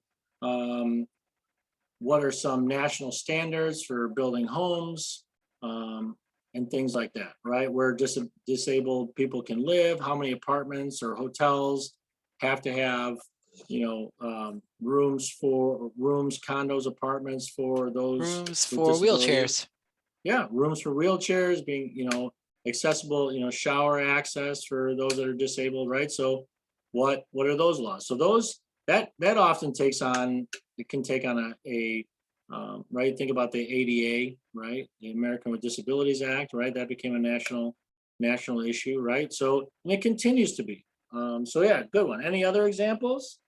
What are some national standards for building homes, and things like that, right? Where disabled people can live, how many apartments or hotels have to have, rooms, condos, apartments for those Rooms with for disabilities. wheelchairs. Yeah, rooms for wheelchairs being, accessible, shower access for those that are disabled, right? So what are those laws? So that often it can take on a Right? Think about the ADA, right? The American with Disabilities Act, right? That became a national issue, right? So, and it continues to be. So yeah, good one. Any other examples?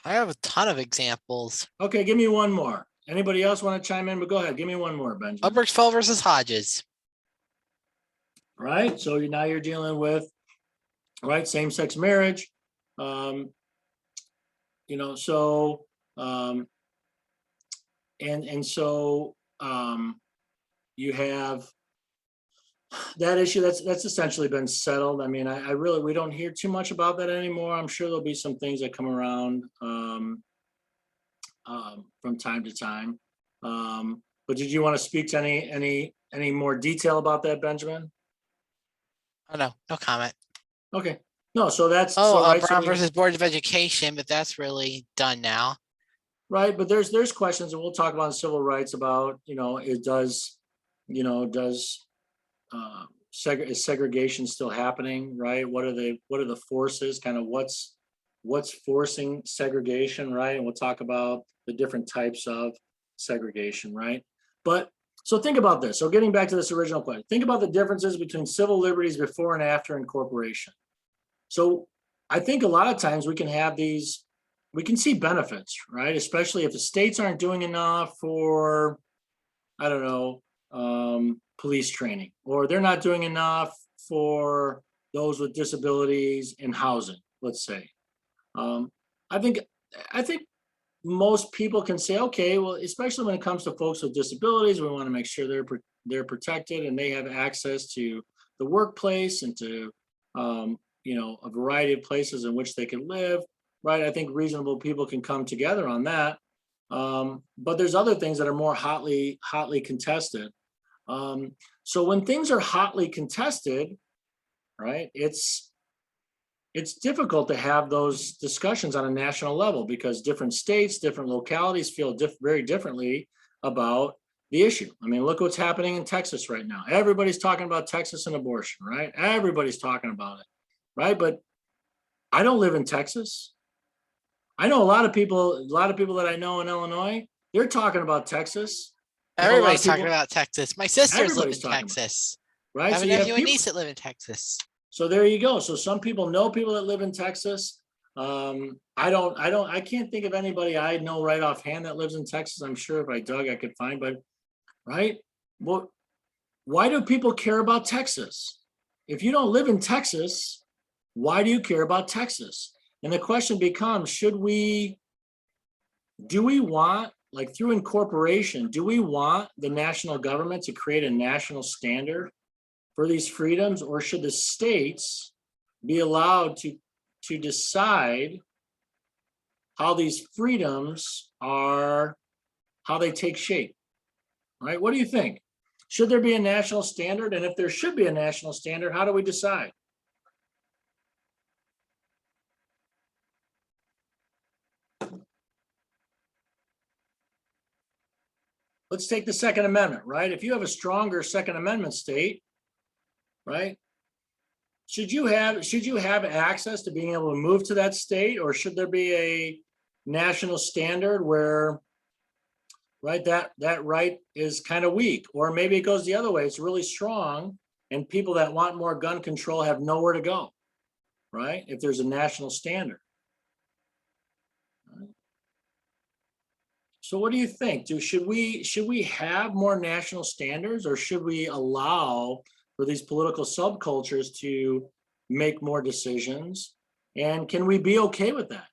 I have a ton of examples. Okay, give me one more. Anybody else want to chime in? But go ahead, give me one more, Benjamin. Obergefell versus Hodges. Right? So now you're dealing with, right, same-sex marriage. You know, so and so you have that issue that's essentially been settled. I mean, I really, we don't hear too much about that anymore. I'm sure there'll be some things that come around from time to time. But did you want to speak to any more detail about that, Benjamin? Oh, no, no comment. Okay. No, so that's Oh, right. Brown versus Board of Education, but that's really done now. Right, but there's questions, and we'll talk about in civil rights about, you know, it does, you know, does is segregation still happening, right? What are the forces, kind of what's forcing segregation, right? And we'll talk about the different types of segregation, right? But so think about this. So getting back to this original question, think about the differences between civil liberties before and after incorporation. So I think a lot of times we can have these, we can see benefits, right? Especially if the states aren't doing enough for, I don't know, police training, or they're not doing enough for those with disabilities in housing, let's say. Um, I think I think most people can say, okay, well, especially when it comes to folks with disabilities, we want to make sure they're protected and they have access to the workplace and to you know, a variety of places in which they can live, right? I think reasonable people can come together on that. But there's other things that are more hotly contested. So when things are hotly contested, right, it's difficult to have those discussions on a national level because different states, different localities feel very differently about the issue. I mean, look what's happening in Texas right now. Everybody's talking about Texas and abortion, right? Everybody's talking about it, right? But I don't live in Texas. I know a lot of people that I know in Illinois, they're talking about Texas. You know, a lot of Everybody's talking people, about Texas. My sisters live in everybody's talking about it, Texas. I right? have So a you have nephew and people, niece that live in Texas. so there you go. So some people know people that live in Texas. I can't think of anybody I know right offhand that lives in Texas. I'm sure if I dug, I could find, but right. Well, why do people care about Texas? If you don't live in Texas, why do you care about Texas? And the question becomes, do we want, like through incorporation, do we want the national government to create a national standard for these freedoms, or should the states be allowed to decide how these freedoms are, how they take shape, right? What do you think? Should there be a national standard? And if there should be a national standard, how do we decide? Let's take the Second Amendment, right? If you have a stronger Second Amendment state, right? Should you have access to being able to move to that state, or should there be a national standard where, right, that right is kind of weak, or maybe it goes the other way, it's really strong, and people that want more gun control have nowhere to go, right? If there's a national standard. So what do you think? Should we have more national standards, or should we allow for these political subcultures to make more decisions? And can we be okay with that?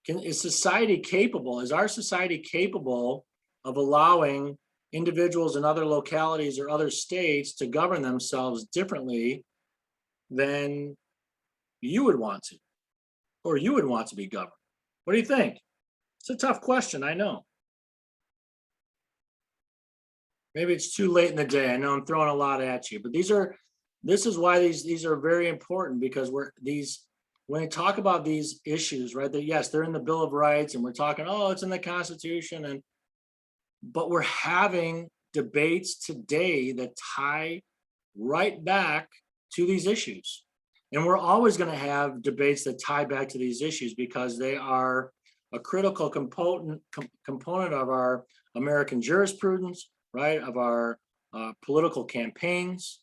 Is society capable? Is our society capable of allowing individuals in other localities or other states to govern themselves differently than you would want to, or you would want to be governed? What do you think? It's a tough question, I know. Maybe it's too late in the day. I know I'm throwing a lot at you, but this is why these are very important, because when we talk about these issues, right? That yes, they're in the Bill of Rights, and we're talking, oh, it's in the Constitution, but we're having debates today that tie right back to these issues. And we're always going to have debates that tie back to these issues because they are a critical component of our American jurisprudence, right? Of our political campaigns,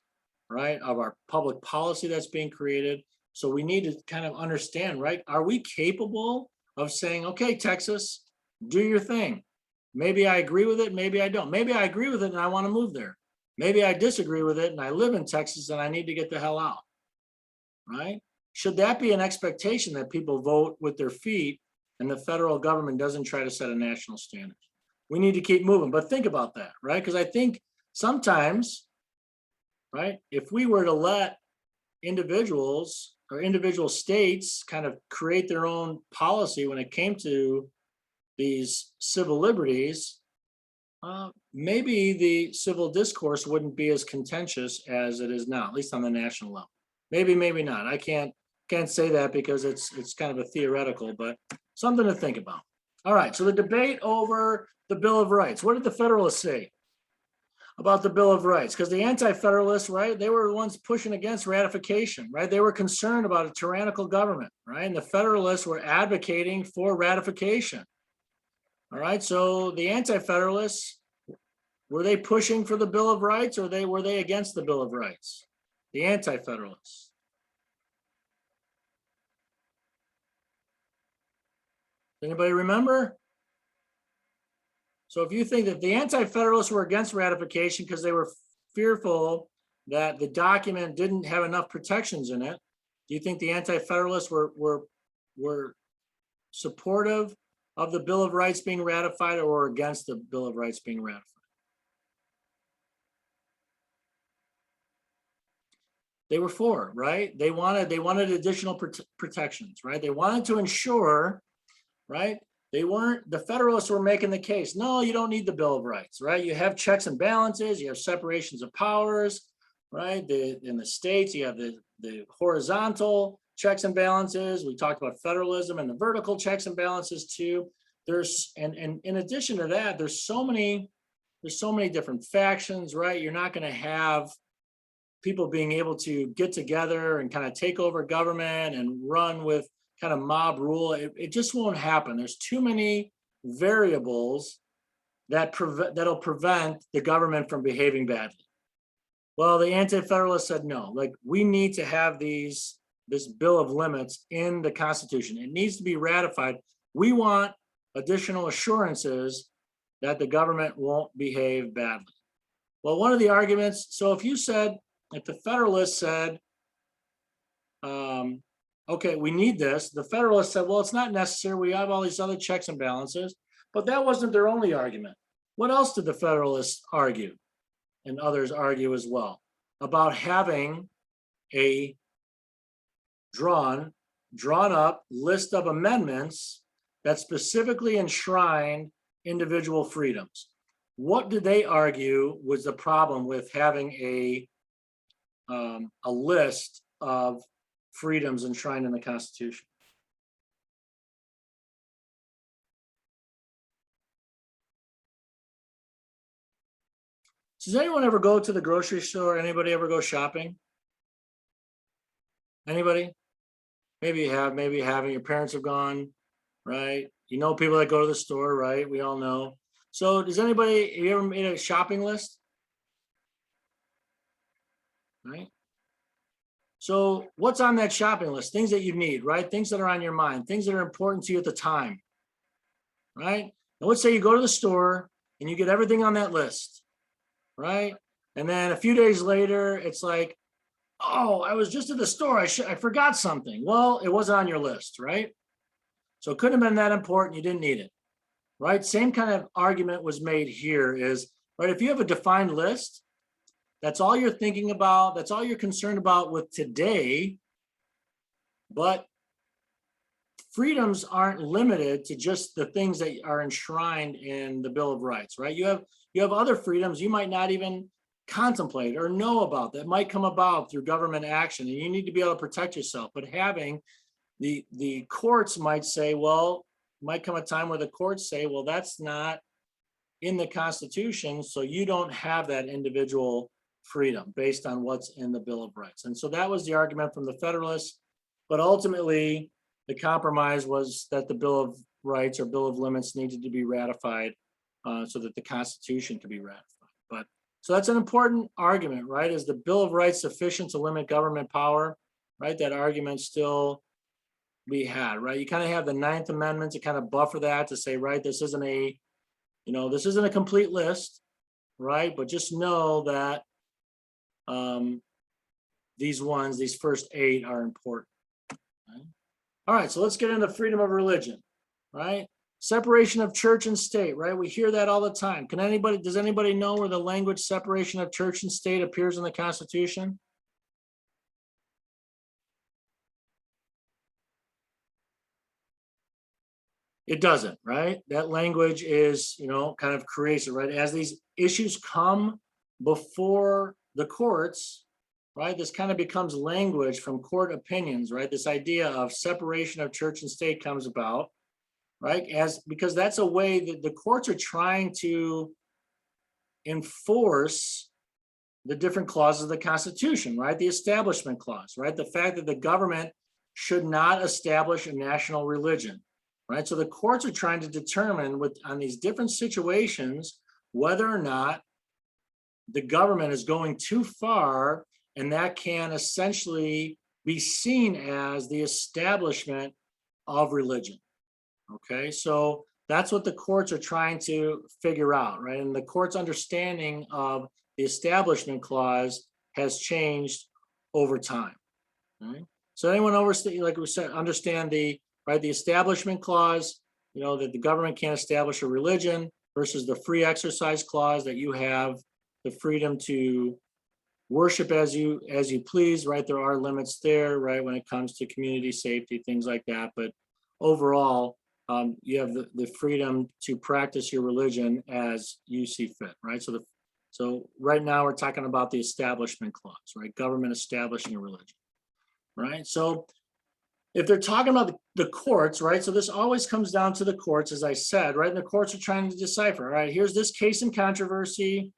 right? Of our public policy that's being created. So we need to kind of understand, right? Are we capable of saying, okay, Texas, do your thing. Maybe I agree with it, maybe I don't. Maybe I agree with it and I want to move there. Maybe I disagree with it and I live in Texas and I need to get the hell out, right? Should that be an expectation that people vote with their feet and the federal government doesn't try to set a national standard? We need to keep moving, but think about that, right? Because I think sometimes, right, if we were to let individuals or individual states kind of create their own policy when it came to these civil liberties, maybe the civil discourse wouldn't be as contentious as it is now, at least on the national level. Maybe, maybe not. I can't say that because it's kind of a theoretical, but something to think about. All right, so the debate over the Bill of Rights. What did the Federalists say about the Bill of Rights? Because the Anti-Federalists, right, they were the ones pushing against ratification, right? They were concerned about a tyrannical government, right? And the Federalists were advocating for ratification. All right, so the Anti-Federalists, were they pushing for the Bill of Rights or were they against the Bill of Rights? The Anti-Federalists. Anybody remember? So if you think that the Anti-Federalists were against ratification because they were fearful that the document didn't have enough protections in it, do you think the Anti-Federalists were supportive of the Bill of Rights being ratified or against the Bill of Rights being ratified? They were for, right? They wanted additional protections, right? They wanted to ensure, right? The Federalists were making the case, no, you don't need the Bill of Rights, right? You have checks and balances, you have separations of powers, right? In the states, you have the horizontal checks and balances. We talked about federalism and the vertical checks and balances too. And in addition to that, there's so many different factions, right? You're not going to have people being able to get together and kind of take over government and run with kind of mob rule. It just won't happen. There's too many variables that'll prevent the government from behaving badly. Well, the Anti-Federalists said no, like we need to have this bill of limits in the Constitution. It needs to be ratified. We want additional assurances that the government won't behave badly. Well, one of the arguments, so if the Federalists said, okay, we need this. The Federalists said, well, it's not necessary. We have all these other checks and balances, but that wasn't their only argument. What else did the Federalists argue? And others argue as well about having a drawn up list of amendments that specifically enshrined individual freedoms. What did they argue was the problem with having a list of freedoms enshrined in the Constitution? Does anyone ever go to the grocery store? Anybody ever go shopping? Anybody? Maybe you have, maybe you haven't. Your parents have gone, right? You know people that go to the store, right? We all know. So have you ever made a shopping list? Right? So what's on that shopping list? Things that you need, right? Things that are on your mind, things that are important to you at the time, right? And let's say you go to the store and you get everything on that list, right? And then a few days later, it's like, oh, I was just at the store. I forgot something. Well, it wasn't on your list, right? So it couldn't have been that important. You didn't need it, right? Same kind of argument was made here is, right, if you have a defined list, that's all you're thinking about, that's all you're concerned about with today, but freedoms aren't limited to just the things that are enshrined in the Bill of Rights, right? You have other freedoms you might not even contemplate or know about that might come about through government action, and you need to be able to protect yourself. But having the courts might say, well, might come a time where the courts say, well, that's not in the Constitution, so you don't have that individual freedom based on what's in the Bill of Rights. And so that was the argument from the Federalists. But ultimately, the compromise was that the Bill of Rights or Bill of Limits needed to be ratified so that the Constitution could be ratified. But so that's an important argument, right? Is the Bill of Rights sufficient to limit government power? Right, that argument still be had, right? You kind of have the Ninth Amendment to kind of buffer that, to say, right, this isn't a, this isn't a complete list, right? But just know that these first 8 are important. Right? All right, so let's get into freedom of religion, right? Separation of church and state, right? We hear that all the time. Does anybody know where the language separation of church and state appears in the Constitution? It doesn't, right? That language is, kind of creates it, right? As these issues come before the courts, right? This kind of becomes language from court opinions, right? This idea of separation of church and state comes about, right? Because that's a way that the courts are trying to enforce the different clauses of the Constitution, right? The Establishment Clause, right? The fact that the government should not establish a national religion, right? So the courts are trying to determine on these different situations whether or not the government is going too far, and that can essentially be seen as the establishment of religion. Okay, so that's what the courts are trying to figure out, right? And the court's understanding of the Establishment Clause has changed over time. Right? So anyone like we said, understand the Establishment Clause, that the government can't establish a religion, versus the Free Exercise Clause, that you have the freedom to worship as you please, right? There are limits there, right, when it comes to community safety, things like that. But overall, you have the freedom to practice your religion as you see fit, right? So right now we're talking about the Establishment Clause, right? Government establishing a religion, right? So if they're talking about the courts, right? So this always comes down to the courts, as I said, right? And the courts are trying to decipher, right? Here's this case in controversy.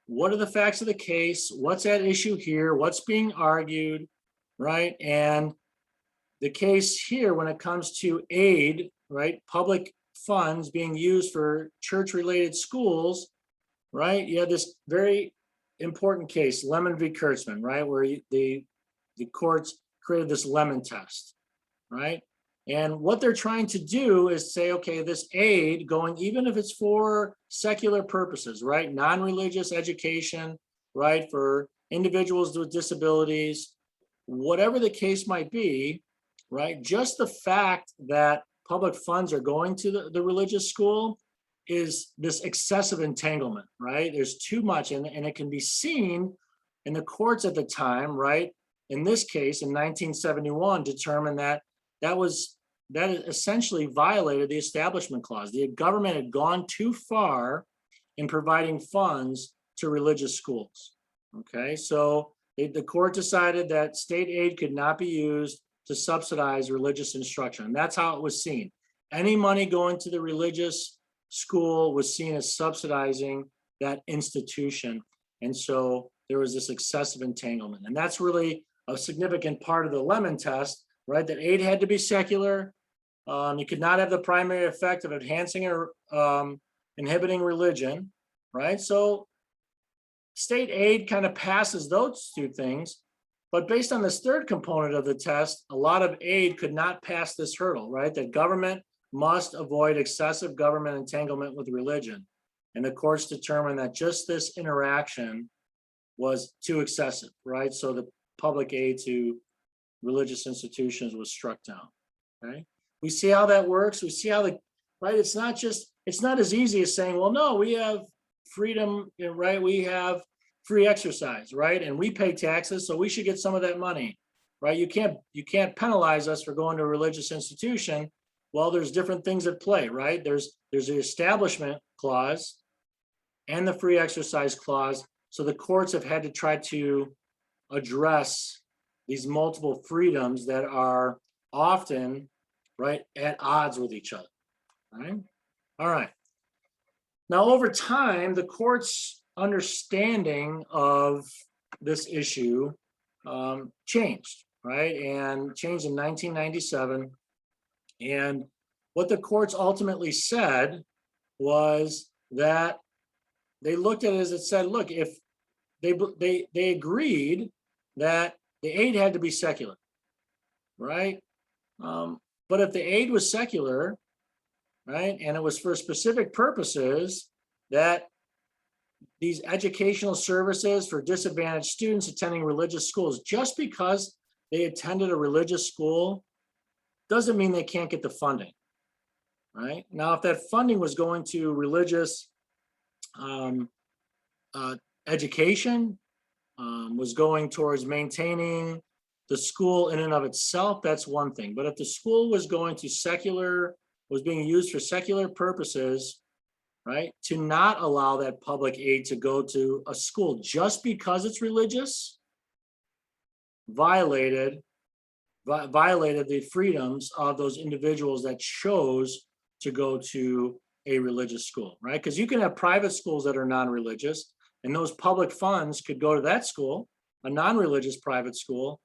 What are the facts of the case? What's at issue here? What's being argued, right? And the case here, when it comes to aid, right? Public funds being used for church-related schools, right? You have this very important case, Lemon v. Kurtzman, right? Where the courts created this Lemon test, right? And what they're trying to do is say, okay, this aid going, even if it's for secular purposes, right? Non-religious education, right? For individuals with disabilities, whatever the case might be, right? Just the fact that public funds are going to the religious school is this excessive entanglement, right? There's too much, and it can be seen in the courts at the time, right? In this case, in 1971, determined that essentially violated the Establishment Clause. The government had gone too far in providing funds to religious schools. Okay, so the court decided that state aid could not be used to subsidize religious instruction. And that's how it was seen. Any money going to the religious school was seen as subsidizing that institution. And so there was this excessive entanglement. And that's really a significant part of the Lemon test, right? That aid had to be secular. You could not have the primary effect of enhancing or inhibiting religion, right? So state aid kind of passes those two things. But based on this third component of the test, a lot of aid could not pass this hurdle, right? That government must avoid excessive government entanglement with religion. And the courts determined that just this interaction was too excessive, right? So the public aid to religious institutions was struck down, okay? We see how that works. We see how right? It's not as easy as saying, well, no, we have freedom, right? We have free exercise, right? And we pay taxes, so we should get some of that money, right? You can't penalize us for going to a religious institution. Well, there's different things at play, right? There's the Establishment Clause and the Free Exercise Clause. So the courts have had to try to address these multiple freedoms that are often, right, at odds with each other, right? All right. Now, over time, the court's understanding of this issue changed, right? And changed in 1997 And what the courts ultimately said was that they looked at it as it said, look, if they agreed that the aid had to be secular, right? But if the aid was secular, right, and it was for specific purposes, that these educational services for disadvantaged students attending religious schools, just because they attended a religious school doesn't mean they can't get the funding, right? Now, if that funding was going to religious education, was going towards maintaining the school in and of itself, that's one thing. But if the school was going to secular, was being used for secular purposes, right, to not allow that public aid to go to a school just because it's religious, violated the freedoms of those individuals that chose to go to a religious school, right? Because you can have private schools that are non-religious, and those public funds could go to that school, a non-religious private school,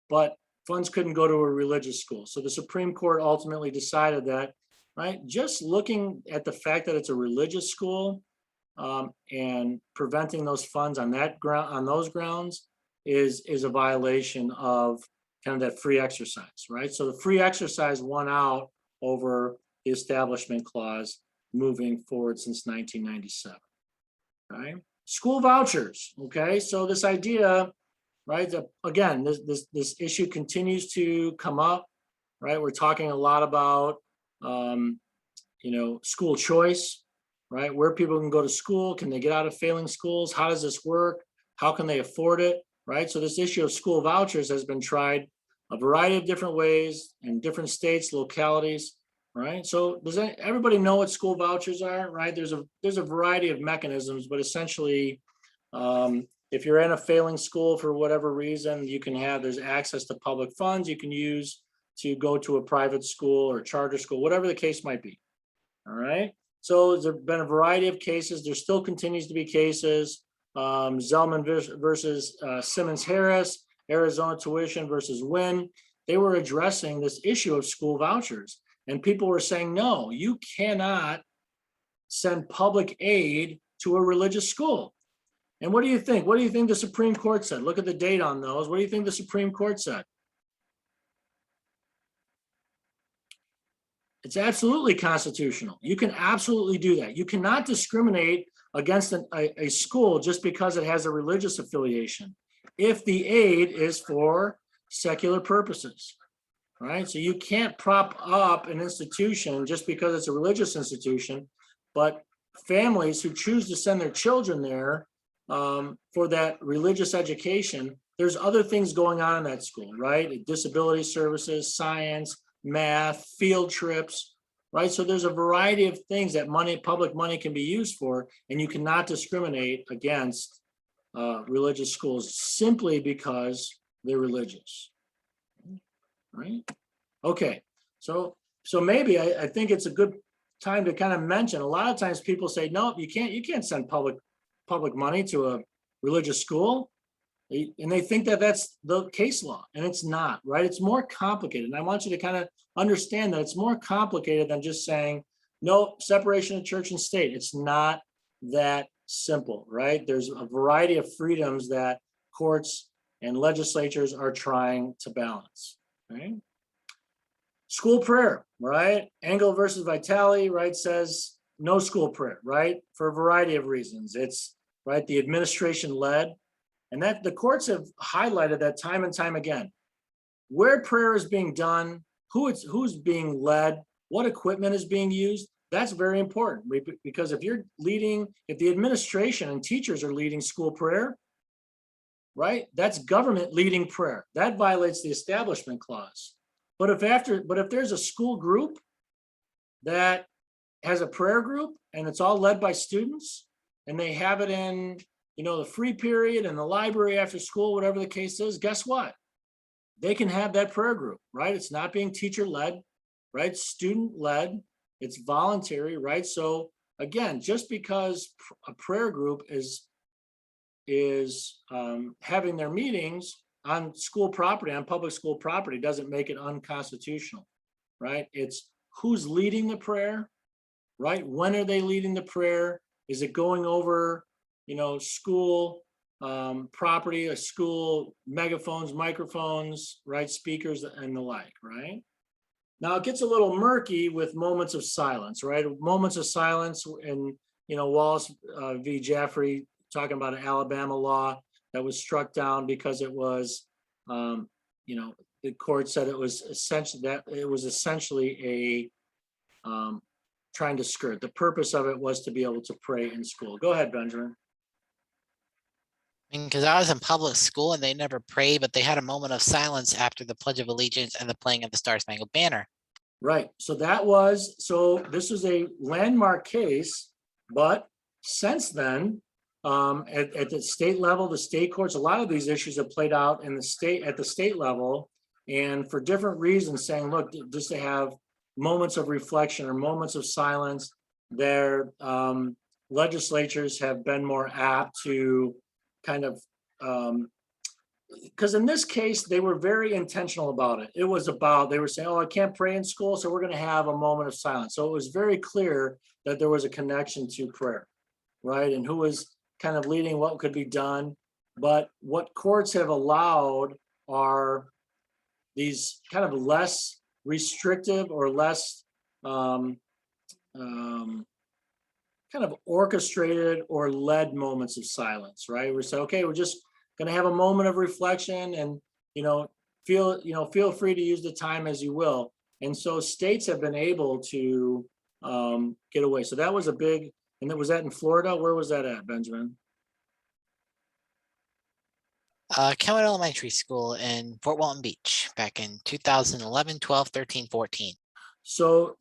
but funds couldn't go to a religious school. So the Supreme Court ultimately decided that, right, just looking at the fact that it's a religious school and preventing those funds on that ground, on those grounds, is a violation of kind of that free exercise, right? So the free exercise won out over the Establishment Clause moving forward since 1997, right? School vouchers, okay? So this idea, right, that again, this issue continues to come up, right? We're talking a lot about, school choice, right? Where people can go to school, can they get out of failing schools? How does this work? How can they afford it, right? So this issue of school vouchers has been tried a variety of different ways in different states, localities, right? So does everybody know what school vouchers are, right? There's a variety of mechanisms, but essentially, if you're in a failing school for whatever reason, there's access to public funds you can use to go to a private school or charter school, whatever the case might be. All right. So there's been a variety of cases. There still continues to be cases. Zellman versus Simmons Harris, Arizona Tuition versus Wynn. They were addressing this issue of school vouchers. And people were saying, no, you cannot send public aid to a religious school. And what do you think? What do you think the Supreme Court said? Look at the date on those. What do you think the Supreme Court said? It's absolutely constitutional. You can absolutely do that. You cannot discriminate against a school just because it has a religious affiliation if the aid is for secular purposes, right? So you can't prop up an institution just because it's a religious institution, but families who choose to send their children there for that religious education, there's other things going on in that school, right? Disability services, science, math, field trips, right? So there's a variety of things that public money can be used for, and you cannot discriminate against religious schools simply because they're religious, right? Okay, so maybe I think it's a good time to kind of mention, a lot of times people say, no, you can't send public money to a religious school. And they think that that's the case law, and it's not, right? It's more complicated. And I want you to kind of understand that it's more complicated than just saying, no, separation of church and state. It's not that simple, right? There's a variety of freedoms that courts and legislatures are trying to balance, right? School prayer, right? Engel versus Vitale, right, says no school prayer, right? For a variety of reasons. It's, right, the administration led. And that the courts have highlighted that time and time again. Where prayer is being done, who's being led, what equipment is being used, that's very important. Because if the administration and teachers are leading school prayer, right, that's government leading prayer. That violates the Establishment Clause. But if there's a school group that has a prayer group and it's all led by students, and they have it in the free period in the library after school, whatever the case is, guess what? They can have that prayer group, right? It's not being teacher led, right? Student led, it's voluntary, right? So again, just because a prayer group is having their meetings on school property, on public school property, doesn't make it unconstitutional, right? It's who's leading the prayer, right? When are they leading the prayer? Is it going over, school property, a school megaphones, microphones, right? Speakers and the like, right? Now it gets a little murky with moments of silence, right? Moments of silence in, Wallace v. Jaffrey, talking about an Alabama law that was struck down because it was, the court said it was essentially a trying to skirt. The purpose of it was to be able to pray in school. Go ahead, Benjamin. Because I was in public school and they never prayed, but they had a moment of silence after the Pledge of Allegiance and the playing of the Star Spangled Banner. Right. So this was a landmark case, but since then, at the state level, the state courts, a lot of these issues have played out at the state level, and for different reasons, saying, look, just to have moments of reflection or moments of silence, their legislatures have been more apt to kind of, because in this case, they were very intentional about it. They were saying, oh, I can't pray in school, so we're going to have a moment of silence. So it was very clear that there was a connection to prayer, right? And who was kind of leading what could be done. But what courts have allowed are these kind of less restrictive or less kind of orchestrated or led moments of silence, right? We say, okay, we're just going to have a moment of reflection, and feel free to use the time as you will. And so states have been able to get away. So that was a big, and was that in Florida? Where was that at, Benjamin? Kenwood Elementary School in Fort Walton Beach back in 2011, 12, 13, 14. So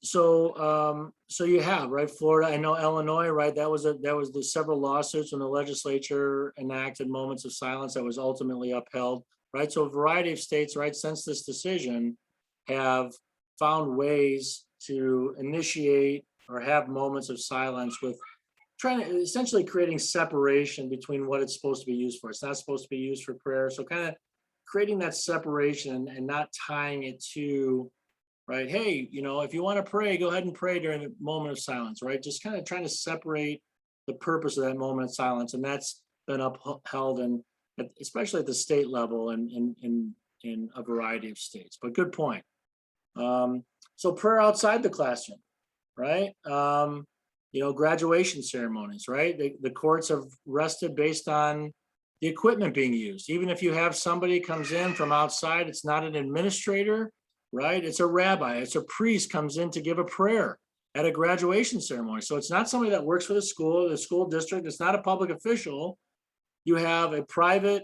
you have, right, Florida. I know Illinois, right? That was the several lawsuits when the legislature enacted moments of silence that was ultimately upheld, right? So a variety of states, right, since this decision, have found ways to initiate or have moments of silence, with trying to essentially creating separation between what it's supposed to be used for. It's not supposed to be used for prayer. So kind of creating that separation and not tying it to, right, hey, if you want to pray, go ahead and pray during the moment of silence, right? Just kind of trying to separate the purpose of that moment of silence. And that's been upheld, and especially at the state level and in a variety of states. But good point. So prayer outside the classroom, right? Graduation ceremonies, right? The courts have rested based on the equipment being used. Even if you have somebody comes in from outside, it's not an administrator, right? It's a rabbi, it's a priest comes in to give a prayer at a graduation ceremony. So it's not somebody that works for the school district. It's not a public official. You have a private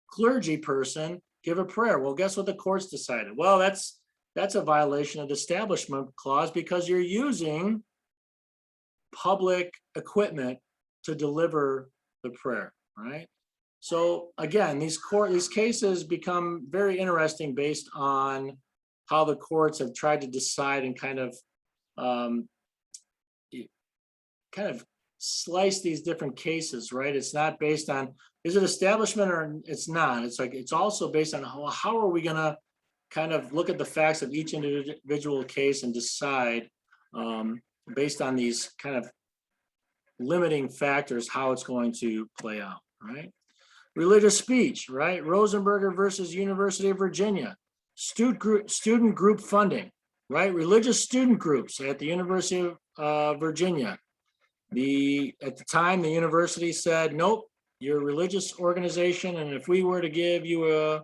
clergy person give a prayer. Well, guess what the courts decided? Well, that's a violation of the Establishment Clause, because you're using public equipment to deliver the prayer, right? So again, these cases become very interesting based on how the courts have tried to decide and kind of slice these different cases, right? It's not based on, is it establishment or it's not? It's like, it's also based on how are we gonna kind of look at the facts of each individual case and decide based on these kind of limiting factors how it's going to play out, right? Religious speech, right? Rosenberger versus University of Virginia. Student group funding, right? Religious student groups at the University of Virginia. At the time, the university said, nope, you're a religious organization, and if we were to give you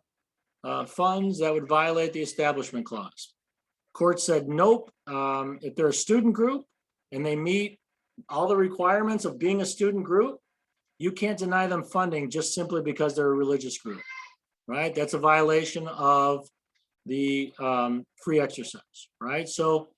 funds, that would violate the Establishment Clause. Court said, nope, if they're a student group and they meet all the requirements of being a student group, you can't deny them funding just simply because they're a religious group, right? That's a violation of the free exercise, right? So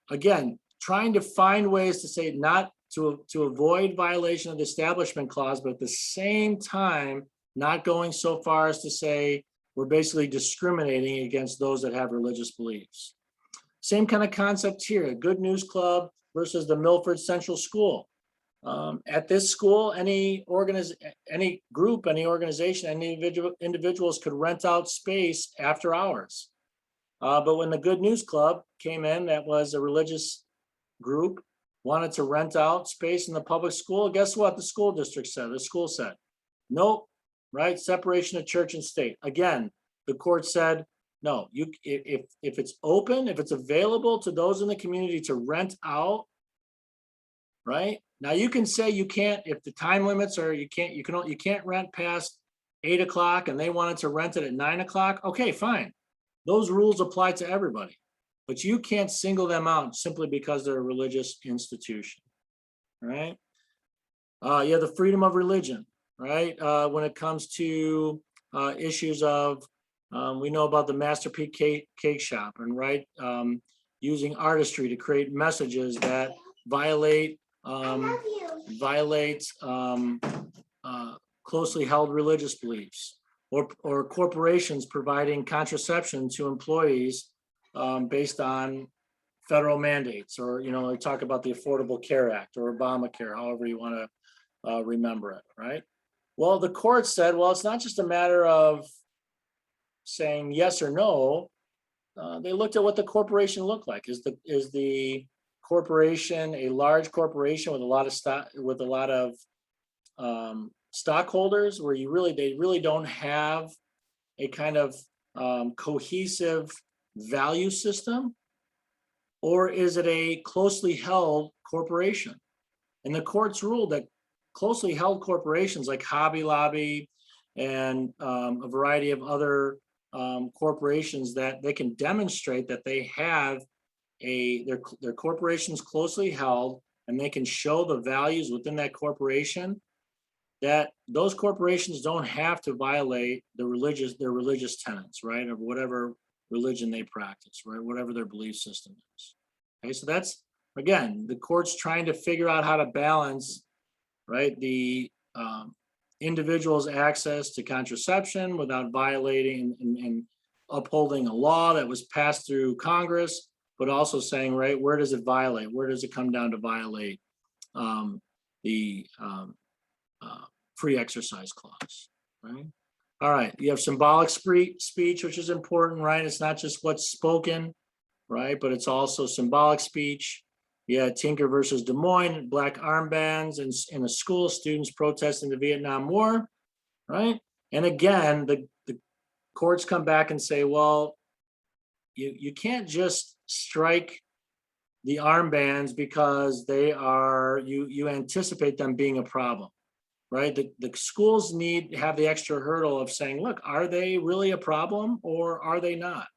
again, trying to find ways to say not to avoid violation of the Establishment Clause, but at the same time, not going so far as to say we're basically discriminating against those that have religious beliefs. Same kind of concept here, Good News Club versus the Milford Central School. At this school, any group, any organization, any individuals could rent out space after hours. But when the Good News Club came in, that was a religious group, wanted to rent out space in the public school, guess what the school district said? The school said, nope, right? Separation of church and state. Again, the court said, no, if it's open, if it's available to those in the community to rent out, right? Now you can say you can't, if the time limits are, you can't rent past 8 o'clock and they wanted to rent it at 9 o'clock. Okay, fine. Those rules apply to everybody, but you can't single them out simply because they're a religious institution, right? You have the freedom of religion, right? When it comes to issues of, we know about the Masterpiece Cake Shop, and right, using artistry to create messages that violate closely held religious beliefs, or corporations providing contraception to employees based on federal mandates, or they talk about the Affordable Care Act or Obamacare, however you want to remember it, right? Well, the court said, well, it's not just a matter of saying yes or no. They looked at what the corporation looked like. Is the corporation a large corporation with a lot of stock, with a lot of stockholders, where they really don't have a kind of cohesive value system? Or is it a closely held corporation? And the courts ruled that closely held corporations like Hobby Lobby and a variety of other corporations, that they can demonstrate that they have their corporations closely held, and they can show the values within that corporation, that those corporations don't have to violate their religious tenets, right, of whatever religion they practice, right, whatever their belief system is. Okay, so that's, again, the court's trying to figure out how to balance, right, the individual's access to contraception without violating and upholding a law that was passed through Congress, but also saying, right, where does it violate? Where does it come down to violate the free exercise clause, right? All right, you have symbolic speech, which is important, right? It's not just what's spoken, right? But it's also symbolic speech. Yeah, Tinker versus Des Moines, black armbands in a school, students protesting the Vietnam War, right? And again, the courts come back and say, well, you can't just strike the armbands because they are, you anticipate them being a problem, right? The schools need to have the extra hurdle of saying, look, are they really a problem or are they not,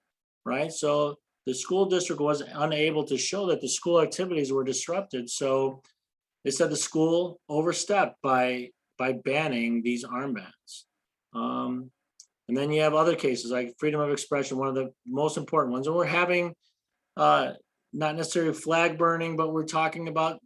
right? So the school district was unable to show that the school activities were disrupted. So they said the school overstepped by banning these armbands. And then you have other cases like freedom of expression, one of the most important ones. And we're having not necessarily flag burning, but we're talking about,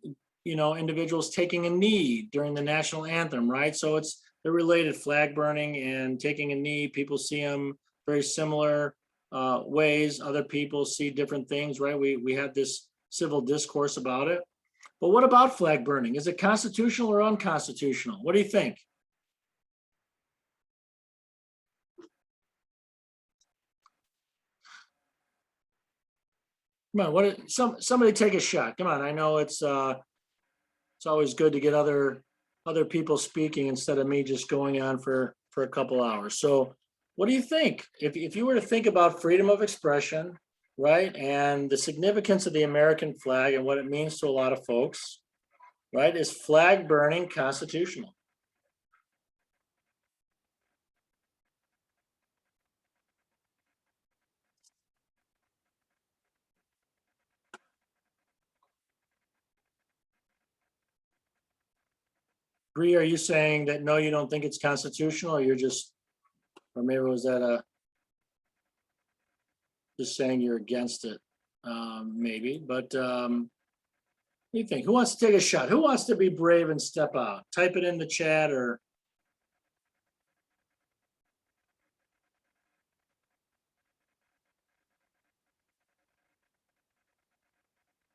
individuals taking a knee during the national anthem, right? So they're related, flag burning and taking a knee. People see them very similar ways. Other people see different things, right? We had this civil discourse about it. But what about flag burning? Is it constitutional or unconstitutional? What do you think? Come on, somebody take a shot. Come on, I know it's always good to get other people speaking instead of me just going on for a couple hours. So what do you think? If you were to think about freedom of expression, right, and the significance of the American flag and what it means to a lot of folks, right, is flag burning constitutional? Bree, are you saying that no, you don't think it's constitutional, or you're just, or maybe was that just saying you're against it? Maybe, but what do you think? Who wants to take a shot? Who wants to be brave and step out? Type it in the chat or.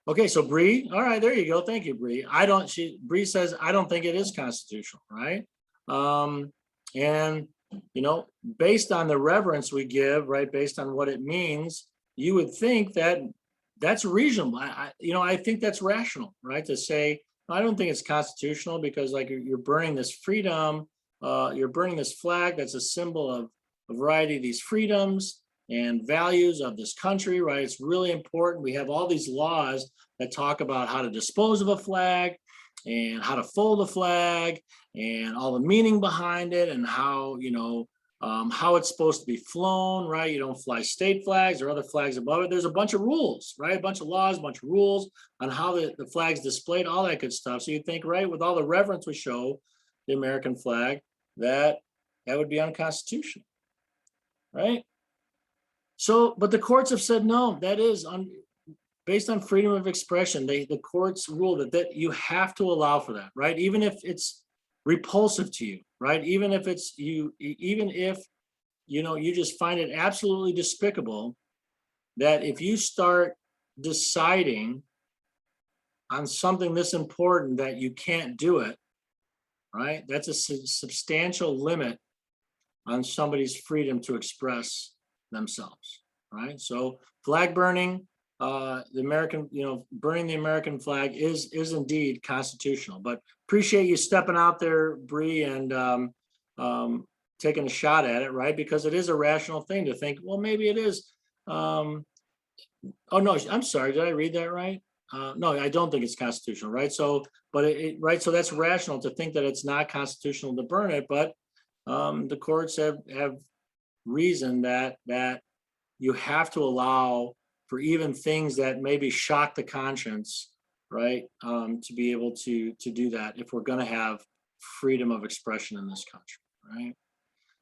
Okay, so Bree, all right, there you go. Thank you, Bree. Bree says, I don't think it is constitutional, right? And, based on the reverence we give, right, based on what it means, you would think that that's reasonable. I think that's rational, right? To say, I don't think it's constitutional because like you're burning this freedom, you're burning this flag that's a symbol of a variety of these freedoms and values of this country, right? It's really important. We have all these laws that talk about how to dispose of a flag and how to fold a flag and all the meaning behind it and how it's supposed to be flown, right? You don't fly state flags or other flags above it. There's a bunch of rules, right? A bunch of laws, a bunch of rules on how the flag's displayed, all that good stuff. So you think, right, with all the reverence we show the American flag, that would be unconstitutional, right? So, but the courts have said, no, that is based on freedom of expression. The courts rule that you have to allow for that, right? Even if it's repulsive to you, right? Even if you just find it absolutely despicable, that if you start deciding on something this important that you can't do it, right? That's a substantial limit on somebody's freedom to express themselves, right? So flag burning, burning the American flag is indeed constitutional. But appreciate you stepping out there, Bree, and taking a shot at it, right? Because it is a rational thing to think, well, maybe it is. Oh no, I'm sorry, did I read that right? No, I don't think it's constitutional, right? So, but right, so that's rational to think that it's not constitutional to burn it, but the courts have reasoned that you have to allow for even things that maybe shock the conscience, right? To be able to do that if we're going to have freedom of expression in this country, right?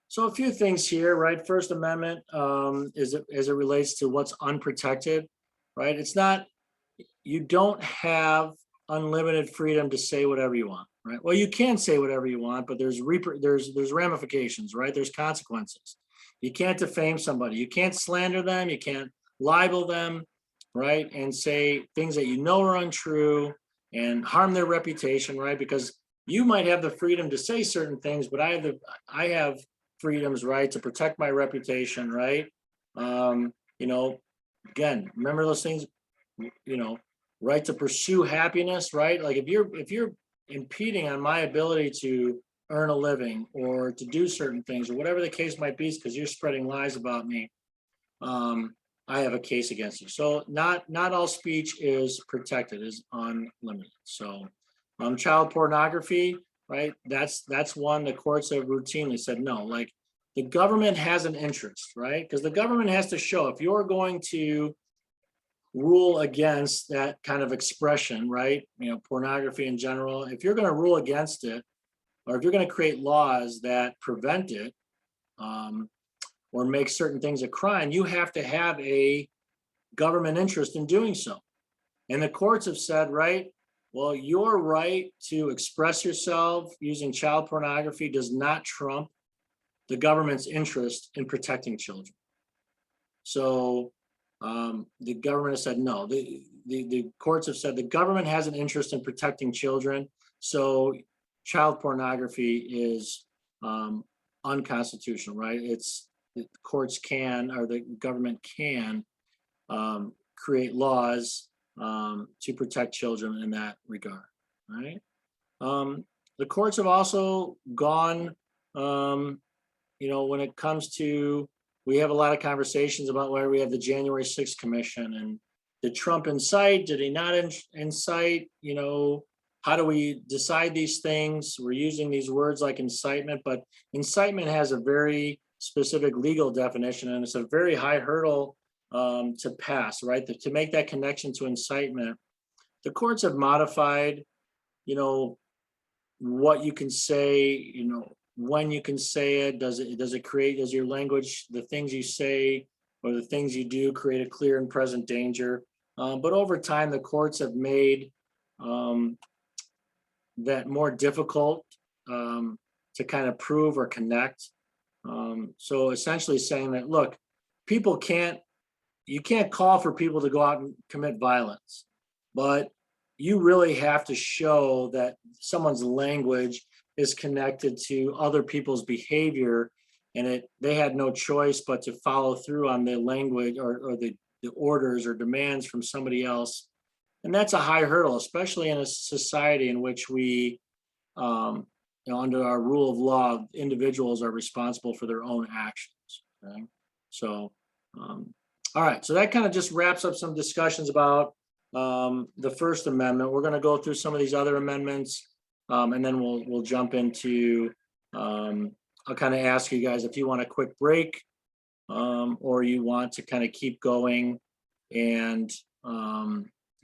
So a few things here, right? First Amendment, as it relates to what's unprotected, right? It's not, you don't have unlimited freedom to say whatever you want, right? Well, you can say whatever you want, but there's ramifications, right? There's consequences. You can't defame somebody. You can't slander them. You can't libel them, right? And say things that you know are untrue and harm their reputation, right? Because you might have the freedom to say certain things, but I have freedoms, right, to protect my reputation, right? Again, remember those things, right to pursue happiness, right? Like if you're impeding on my ability to earn a living or to do certain things or whatever the case might be, because you're spreading lies about me, I have a case against you. So not all speech is protected, is unlimited. So child pornography, right? That's one the courts have routinely said no. Like the government has an interest, right? Because the government has to show if you're going to rule against that kind of expression, right? Pornography in general, if you're going to rule against it, or if you're going to create laws that prevent it, or make certain things a crime, you have to have a government interest in doing so. And the courts have said, right, well, your right to express yourself using child pornography does not trump the government's interest in protecting children. So the government has said no. The courts have said the government has an interest in protecting children, so child pornography is unconstitutional, right? The courts can, or the government can create laws to protect children in that regard, right? The courts have also gone, when it comes to, we have a lot of conversations about where we have the January 6th Commission and did Trump incite? Did he not incite? How do we decide these things? We're using these words like incitement, but incitement has a very specific legal definition, and it's a very high hurdle to pass, right? To make that connection to incitement. The courts have modified, what you can say, when you can say it. Does your language, the things you say or the things you do, create a clear and present danger? But over time, the courts have made that more difficult to kind of prove or connect. So essentially saying that, look, you can't call for people to go out and commit violence, but you really have to show that someone's language is connected to other people's behavior, and they had no choice but to follow through on the language or the the orders or demands from somebody else. And that's a high hurdle, especially in a society in which we, under our rule of law, individuals are responsible for their own actions. Okay? So, all right. So that kind of just wraps up some discussions about the First Amendment. We're going to go through some of these other amendments, and then we'll jump into. I'll kind of ask you guys if you want a quick break, or you want to kind of keep going and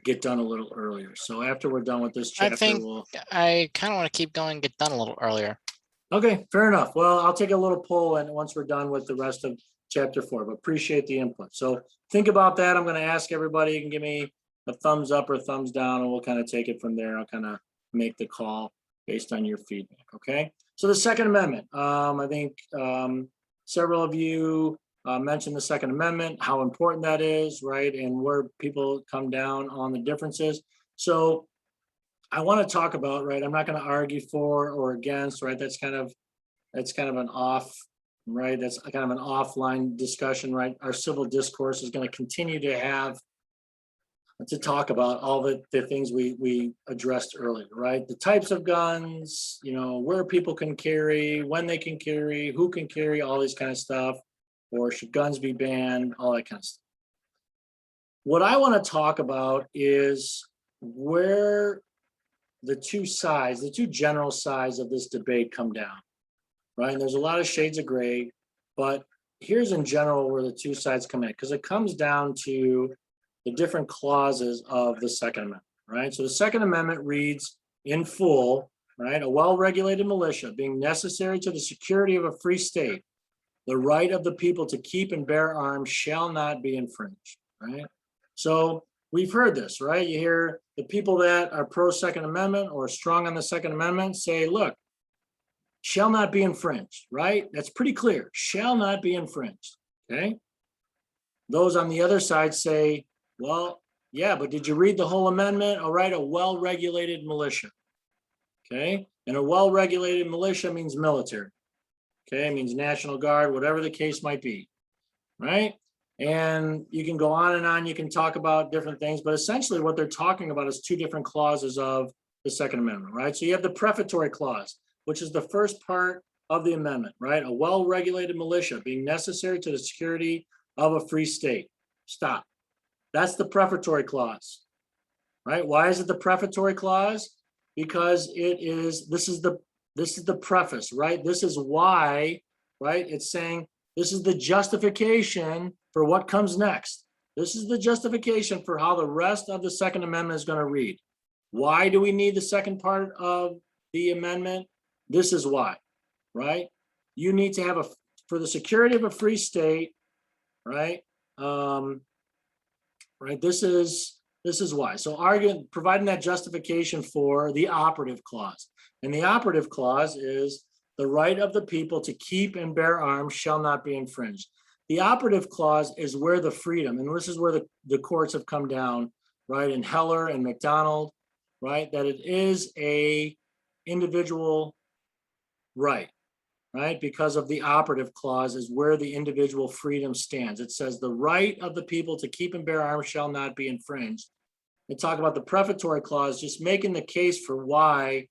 get done a little earlier. So after we're done with this I chapter, think I kind of want to keep going, get done a little earlier. Okay, fair enough. Well, I'll take a little poll and once we're done with the rest of chapter 4, but appreciate the input. So think about that. I'm going to ask everybody, you can give me a thumbs up or thumbs down, and we'll kind of take it from there. I'll kind of make the call based on your feedback. Okay. So the Second Amendment, I think several of you mentioned the Second Amendment, how important that is, right? And where people come down on the differences. So I want to talk about, right? I'm not going to argue for or against, right? That's kind of an off, right? That's kind of an offline discussion, right? Our civil discourse is going to continue to talk about all the things we addressed earlier, right? The types of guns, where people can carry, when they can carry, who can carry, all this kind of stuff, or should guns be banned, all that kind of stuff. What I want to talk about is where the two general sides of this debate come down, right? And there's a lot of shades of gray, but here's in general where the two sides come in, because it comes down to the different clauses of the Second Amendment, right? So the Second Amendment reads in full, right? A well-regulated militia being necessary to the security of a free state, the right of the people to keep and bear arms shall not be infringed, right? So we've heard this, right? You hear the people that are pro-Second Amendment or strong on the Second Amendment say, look, shall not be infringed, right? That's pretty clear, shall not be infringed, okay? Those on the other side say, well, yeah, but did you read the whole amendment? All right, a well-regulated militia, okay? And a well-regulated militia means military, okay? It means National Guard, whatever the case might be, right? And you can go on and on, you can talk about different things, but essentially what they're talking about is two different clauses of the Second Amendment, right? So you have the prefatory clause, which is the first part of the amendment, right? A well-regulated militia being necessary to the security of a free state. Stop. That's the prefatory clause, right? Why is it the prefatory clause? Because this is the preface, right? This is why, right? It's saying this is the justification for what comes next. This is the justification for how the rest of the Second Amendment is going to read. Why do we need the second part of the amendment? This is why, right? You need to have for the security of a free state, right? Right. This is why. So providing that justification for the operative clause. And the operative clause is the right of the people to keep and bear arms shall not be infringed. The operative clause is where the freedom, and this is where the courts have come down, right? In Heller and McDonald, right? That it is a individual right, right? Because of the operative clause is where the individual freedom stands. It says the right of the people to keep and bear arms shall not be infringed. They talk about the prefatory clause, just making the case for why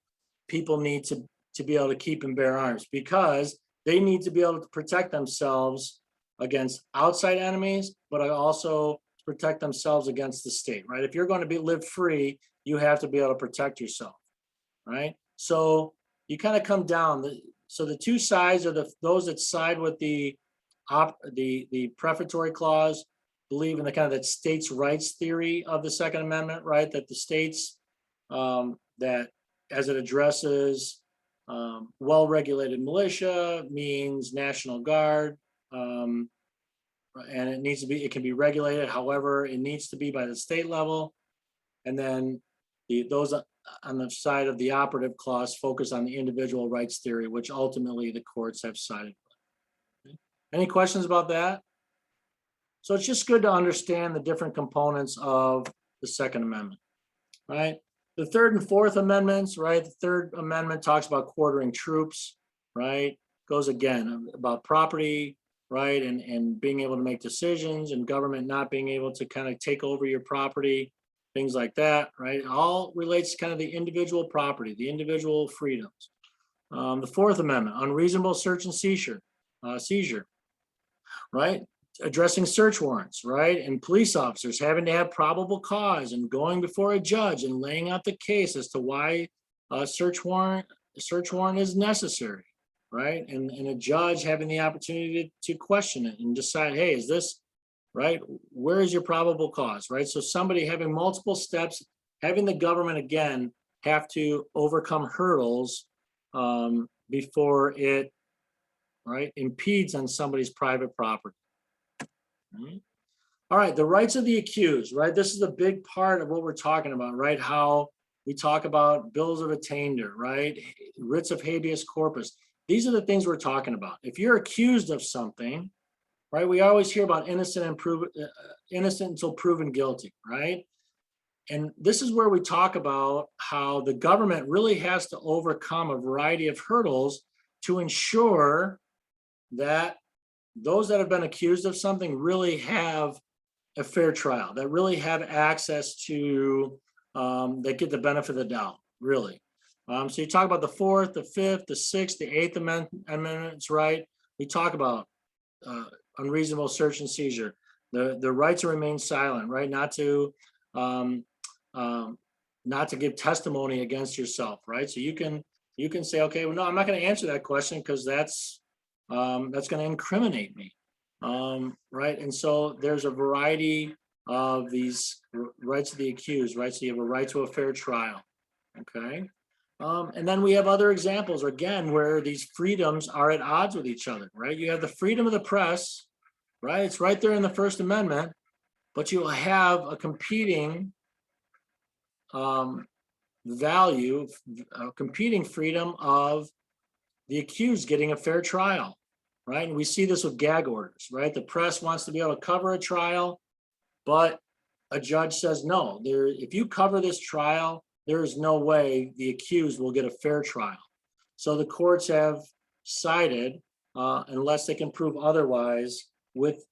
people need to be able to keep and bear arms, because they need to be able to protect themselves against outside enemies, but also protect themselves against the state, right? If you're going to live free, you have to be able to protect yourself, right? So you kind of come down. So the two sides are those that side with the prefatory clause believe in the kind of that states' rights theory of the Second Amendment, right? That the states that as it addresses well-regulated militia means National Guard, and it can be regulated. However, it needs to be by the state level. And then those on the side of the operative clause focus on the individual rights theory, which ultimately the courts have sided with. Okay. Any questions about that? So it's just good to understand the different components of the Second Amendment, right? The Third and Fourth Amendments, right? The Third Amendment talks about quartering troops, right? Goes again about property, right? And being able to make decisions and government not being able to kind of take over your property, things like that, right? It all relates to kind of the individual property, the individual freedoms. The Fourth Amendment, unreasonable search and seizure, right? Addressing search warrants, right? And police officers having to have probable cause and going before a judge and laying out the case as to why a search warrant is necessary, right? And a judge having the opportunity to question it and decide, hey, is this right? Where is your probable cause, right? So somebody having multiple steps, having the government again have to overcome hurdles before it, right, impedes on somebody's private property. Right? All right, the rights of the accused, right? This is a big part of what we're talking about, right? How we talk about bills of attainder, right? Writs of habeas corpus. These are the things we're talking about. If you're accused of something, right? We always hear about innocent until proven guilty, right? And this is where we talk about how the government really has to overcome a variety of hurdles to ensure that those that have been accused of something really have a fair trial, that really have access to, that get the benefit of the doubt, really. So you talk about the Fourth, the Fifth, the Sixth, the Eighth Amendments, right? We talk about unreasonable search and seizure, the right to remain silent, right? Not to give testimony against yourself, right? So you can say, okay, well, no, I'm not going to answer that question because that's going to incriminate me, right? And so there's a variety of these rights of the accused, right? So you have a right to a fair trial, okay? And then we have other examples, again, where these freedoms are at odds with each other, right? You have the freedom of the press, right? It's right there in the First Amendment, but you have a competing value, competing freedom of the accused getting a fair trial, right? And we see this with gag orders, right? The press wants to be able to cover a trial, but a judge says, no, if you cover this trial, there is no way the accused will get a fair trial. So the courts have sided, unless they can prove otherwise, with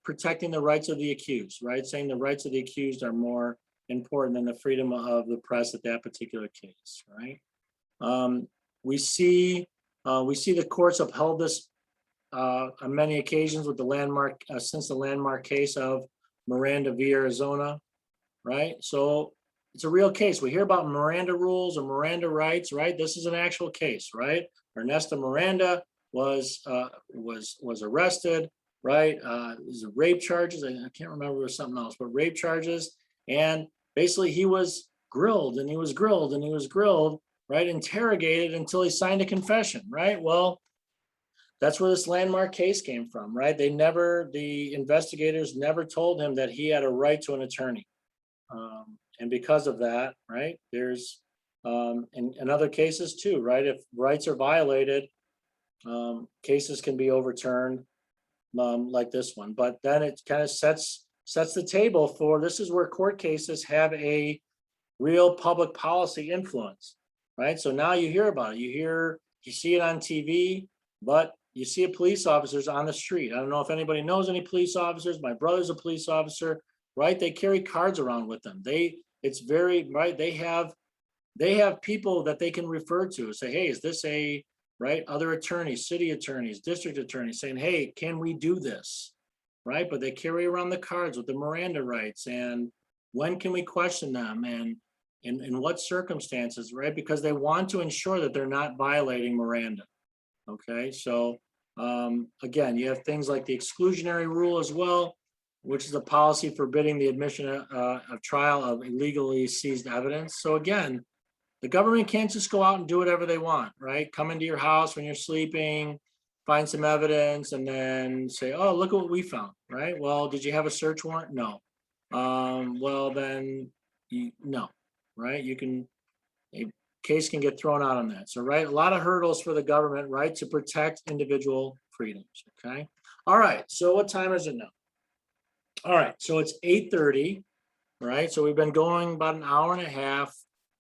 protecting the rights of the accused, right? Saying the rights of the accused are more important than the freedom of the press at that particular case, right? We see the courts upheld this on many occasions with the landmark, since the landmark case of Miranda v. Arizona, right? So it's a real case. We hear about Miranda rules or Miranda rights, right? This is an actual case, right? Ernesto Miranda was arrested, right? These rape charges. I can't remember, it was something else, but rape charges. And basically he was grilled and he was grilled and he was grilled, right? Interrogated until he signed a confession, right? Well, that's where this landmark case came from, right? The investigators never told him that he had a right to an attorney. And because of that, right, there's in other cases too, right? If rights are violated, cases can be overturned like this one. But then it kind of sets the table for, this is where court cases have a real public policy influence, right? So now you hear about it. You see it on TV, but you see police officers on the street. I don't know if anybody knows any police officers. My brother's a police officer, right? They carry cards around with them. It's very, right? They have people that they can refer to, say, hey, is this a, right? Other attorneys, city attorneys, district attorneys saying, hey, can we do this? Right? But they carry around the cards with the Miranda rights and when can we question them and in what circumstances, right? Because they want to ensure that they're not violating Miranda. Okay, so again, you have things like the exclusionary rule as well, which is a policy forbidding the admission of trial of illegally seized evidence. So again, the government can't just go out and do whatever they want, right? Come into your house when you're sleeping, find some evidence, and then say, oh, look at what we found, right? Well, did you have a search warrant? No. Well, then, no, right? A case can get thrown out on that. So, right, a lot of hurdles for the government, right, to protect individual freedoms, okay? All right, so what time is it now? All right, so it's 8:30, right? So we've been going about an hour and a half.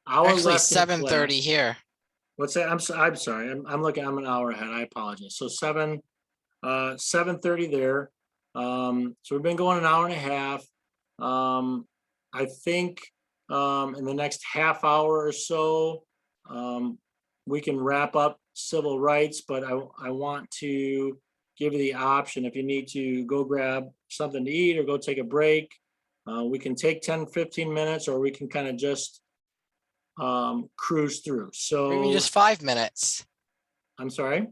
Actually, 7:30 here. What's that? I'm sorry. I'm looking. I'm an hour ahead. I apologize. So 7:30 there. So we've been going an hour and a half. I think in the next half hour or so, we can wrap up civil rights, but I want to give you the option if you need to go grab something to eat or go take a break. We can take 10, 15 minutes, or we can kind of just cruise through. Or even So just 5 minutes. I'm sorry.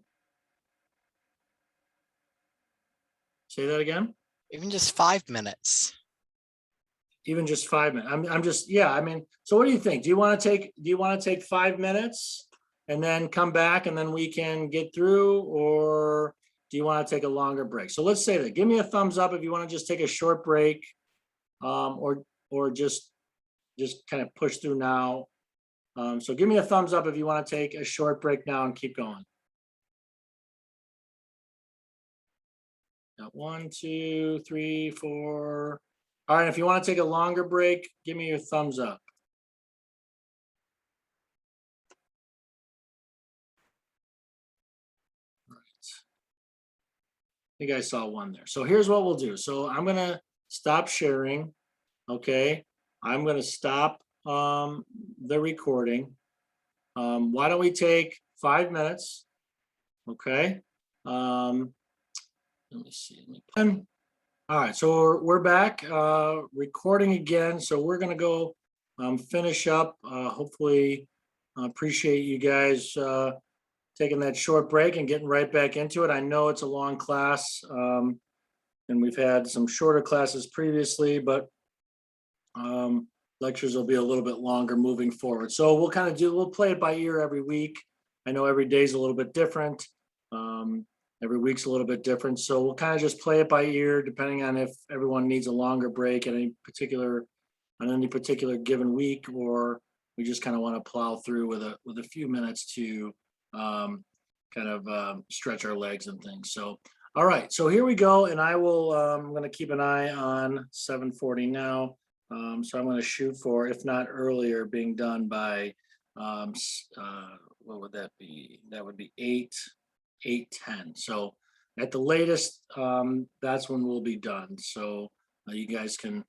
Say that again. Even just 5 minutes. Even just 5 minutes. I'm just, yeah, I mean, so what do you think? Do you want to take 5 minutes and then come back and then we can get through, or do you want to take a longer break? So let's say that. Give me a thumbs up if you want to just take a short break, or just kind of push through now. So give me a thumbs up if you want to take a short break now and keep going. Got 1, 2, 3, 4. All right, if you want to take a longer break, give me your thumbs up. All right. I think I saw one there. So here's what we'll do. So I'm gonna stop sharing. Okay, I'm gonna stop the recording. Why don't we take 5 minutes? Okay. Let me see. All right, so we're back recording again. So we're gonna go finish up. Hopefully, appreciate you guys taking that short break and getting right back into it. I know it's a long class, and we've had some shorter classes previously, but lectures will be a little bit longer moving forward. So we'll play it by ear every week. I know every day's a little bit different. Every week's a little bit different. So we'll kind of just play it by ear, depending on if everyone needs a longer break on any particular given week, or we just kind of want to plow through with a few minutes to stretch our legs and things. So, all right, so here we go. And I'm going to keep an eye on 7:40 now. So I'm going to shoot for, if not earlier, being done by, what would that be? That would be 8:10. So at the latest, that's when we'll be done. So you guys can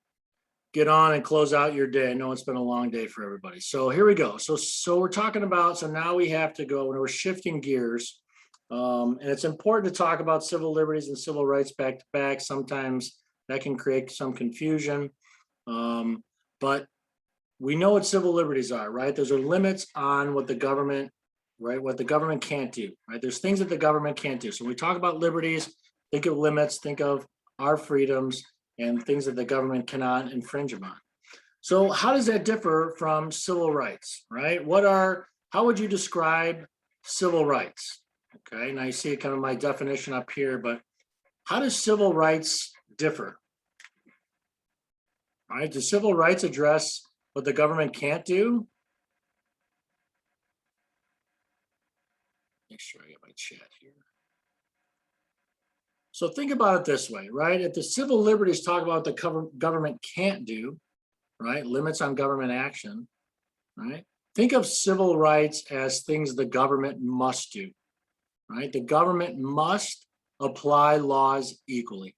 get on and close out your day. I know it's been a long day for everybody. So here we go. So we're talking about, so now we have to go, and we're shifting gears. And it's important to talk about civil liberties and civil rights back to back. Sometimes that can create some confusion. But we know what civil liberties are, right? Those are limits on what the government, right? What the government can't do, right? There's things that the government can't do. So when we talk about liberties, think of limits, think of our freedoms and things that the government cannot infringe upon. So how does that differ from civil rights, right? How would you describe civil rights? Okay, now you see kind of my definition up here, but how does civil rights differ? All right, do civil rights address what the government can't do? Make sure I get my chat here. So think about it this way, right? If the civil liberties talk about what the government can't do, right? Limits on government action, right? Think of civil rights as things the government must do, right? The government must apply laws equally,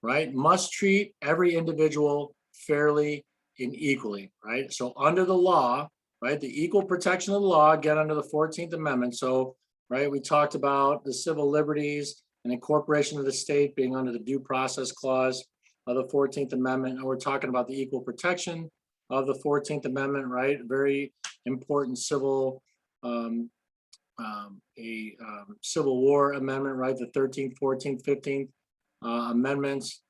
right? Must treat every individual fairly and equally, right? So under the law, right? The equal protection of the law, again, under the 14th Amendment. So, right, we talked about the civil liberties and incorporation of the state being under the due process clause of the 14th Amendment. And we're talking about the equal protection of the 14th Amendment, right? Very important civil, Civil War amendment, right? The 13th, 14th, 15th amendments.